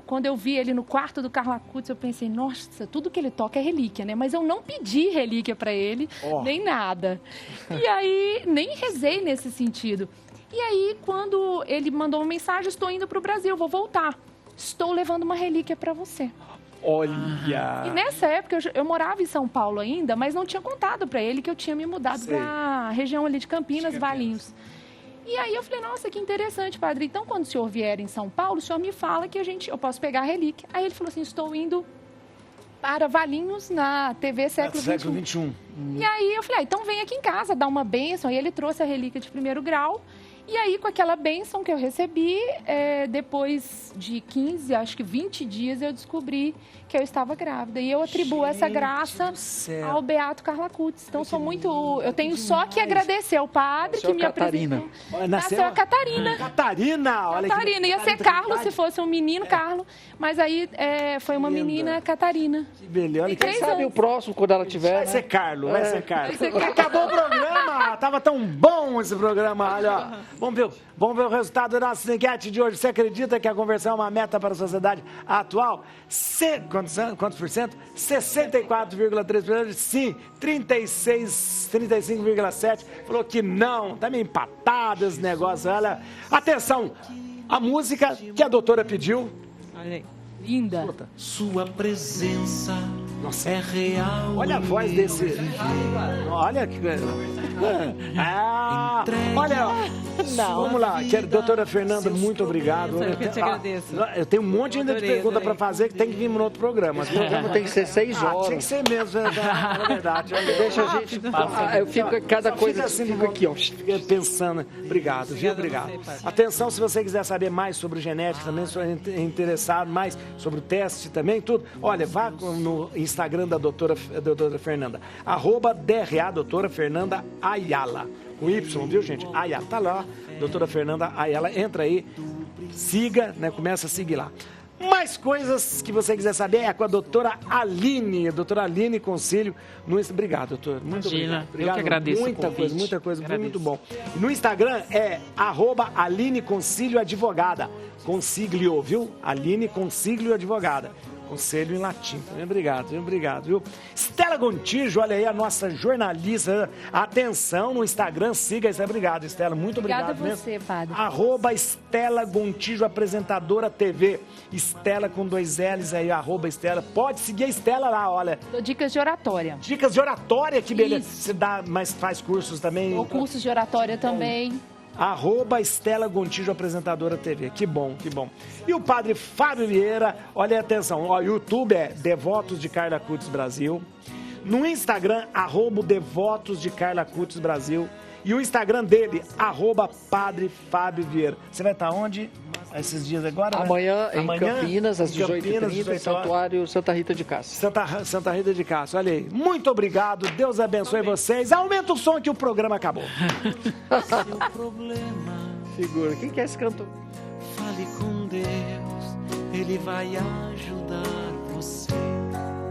quando eu vi ele no quarto do Carla Cutts, eu pensei, nossa, tudo que ele toca é relíquia, né? Mas eu não pedi relíquia para ele, nem nada. E aí, nem rezei nesse sentido. E aí, quando ele mandou uma mensagem, estou indo para o Brasil, vou voltar. Estou levando uma relíquia para você. Olha! E nessa época, eu morava em São Paulo ainda, mas não tinha contado para ele que eu tinha me mudado para a região ali de Campinas, Valinhos. E aí eu falei, nossa, que interessante, padre. Então, quando o senhor vier em São Paulo, o senhor me fala que eu posso pegar a relíquia. Aí ele falou assim, estou indo para Valinhos na TV Século XXI. E aí eu falei, então vem aqui em casa, dá uma bênção. Aí ele trouxe a relíquia de 1º grau. E aí, com aquela bênção que eu recebi, depois de 15, acho que 20 dias, eu descobri que eu estava grávida. E eu atribuo essa graça ao Beato Carla Cutts. Então, eu tenho só que agradecer ao padre que me apresentou. Nasceu a Catarina. Catarina! Olha Catarina. Ia ser Carlos, se fosse um menino, Carlos. Mas aí foi uma menina, Catarina. Que beleza. Quem sabe o próximo, quando ela tiver, Vai ser Carlos, vai ser Carlos. Acabou o programa. Tava tão bom esse programa, olha. Vamos ver o resultado da nossa enquete de hoje. Você acredita que a conversão é uma meta para a sociedade atual? Quantos por cento? 64,3%. Sim. 35,7%. Falou que não. Tá meio empatado esse negócio. Olha. Atenção. A música que a doutora pediu. Olha aí. Linda. Escuta. Sua presença é real. Olha a voz desse. Olha que. Olha, vamos lá. Doutora Fernanda, muito obrigado. Eu que te agradeço. Eu tenho um monte ainda de pergunta para fazer que tem que vir no outro programa. O programa tem que ser 6 horas. Tinha que ser mesmo, é verdade. Deixa a gente. Eu fico, cada coisa assim, fica aqui, ó. Fica pensando. Obrigado, viu? Obrigado. Atenção, se você quiser saber mais sobre genética, também se você é interessado mais sobre o teste também, tudo. Olha, vá no Instagram da doutora Fernanda. @DRA, doutora Fernanda Ayala. Com Y, viu, gente? Ayala. Tá lá, doutora Fernanda Ayala. Entra aí, siga, né? Começa a seguir lá. Mais coisas que você quiser saber é com a doutora Aline Concílio. Obrigado, doutor. Muito obrigado. Eu que agradeço muita coisa, foi muito bom. No Instagram é @Aline Concílio Advogada. Consiglio, viu? Aline Consiglio Advogada. Conselho em latim. Obrigado, viu? Estela Gontijo, olha aí a nossa jornalista. Atenção no Instagram, siga isso. Obrigado, Estela. Muito obrigado. Obrigada a você, padre. @Estela Gontijo, apresentadora TV. Estela com 2 L's aí, @Estela. Pode seguir a Estela lá, olha. Dou dicas de oratória. Dicas de oratória, que beleza. Isso. Você dá, mas faz cursos também? Ou cursos de oratória também. @Estela Gontijo, apresentadora TV. Que bom. E o padre Fábio Vieira, olha atenção, o YouTube é Devotos de Carla Cutts Brasil. No Instagram, @Devotos de Carla Cutts Brasil. E o Instagram dele, @Padre Fábio Vieira. Você vai estar onde? Esses dias agora? Amanhã em Campinas, às 18h30, Santuário Santa Rita de Cássia. Santa Rita de Cássia, olha aí. Muito obrigado, Deus abençoe vocês. Aumenta o som que o programa acabou. Seu problema, Figura, quem que é esse cantor? fale com Deus, Ele vai ajudar você.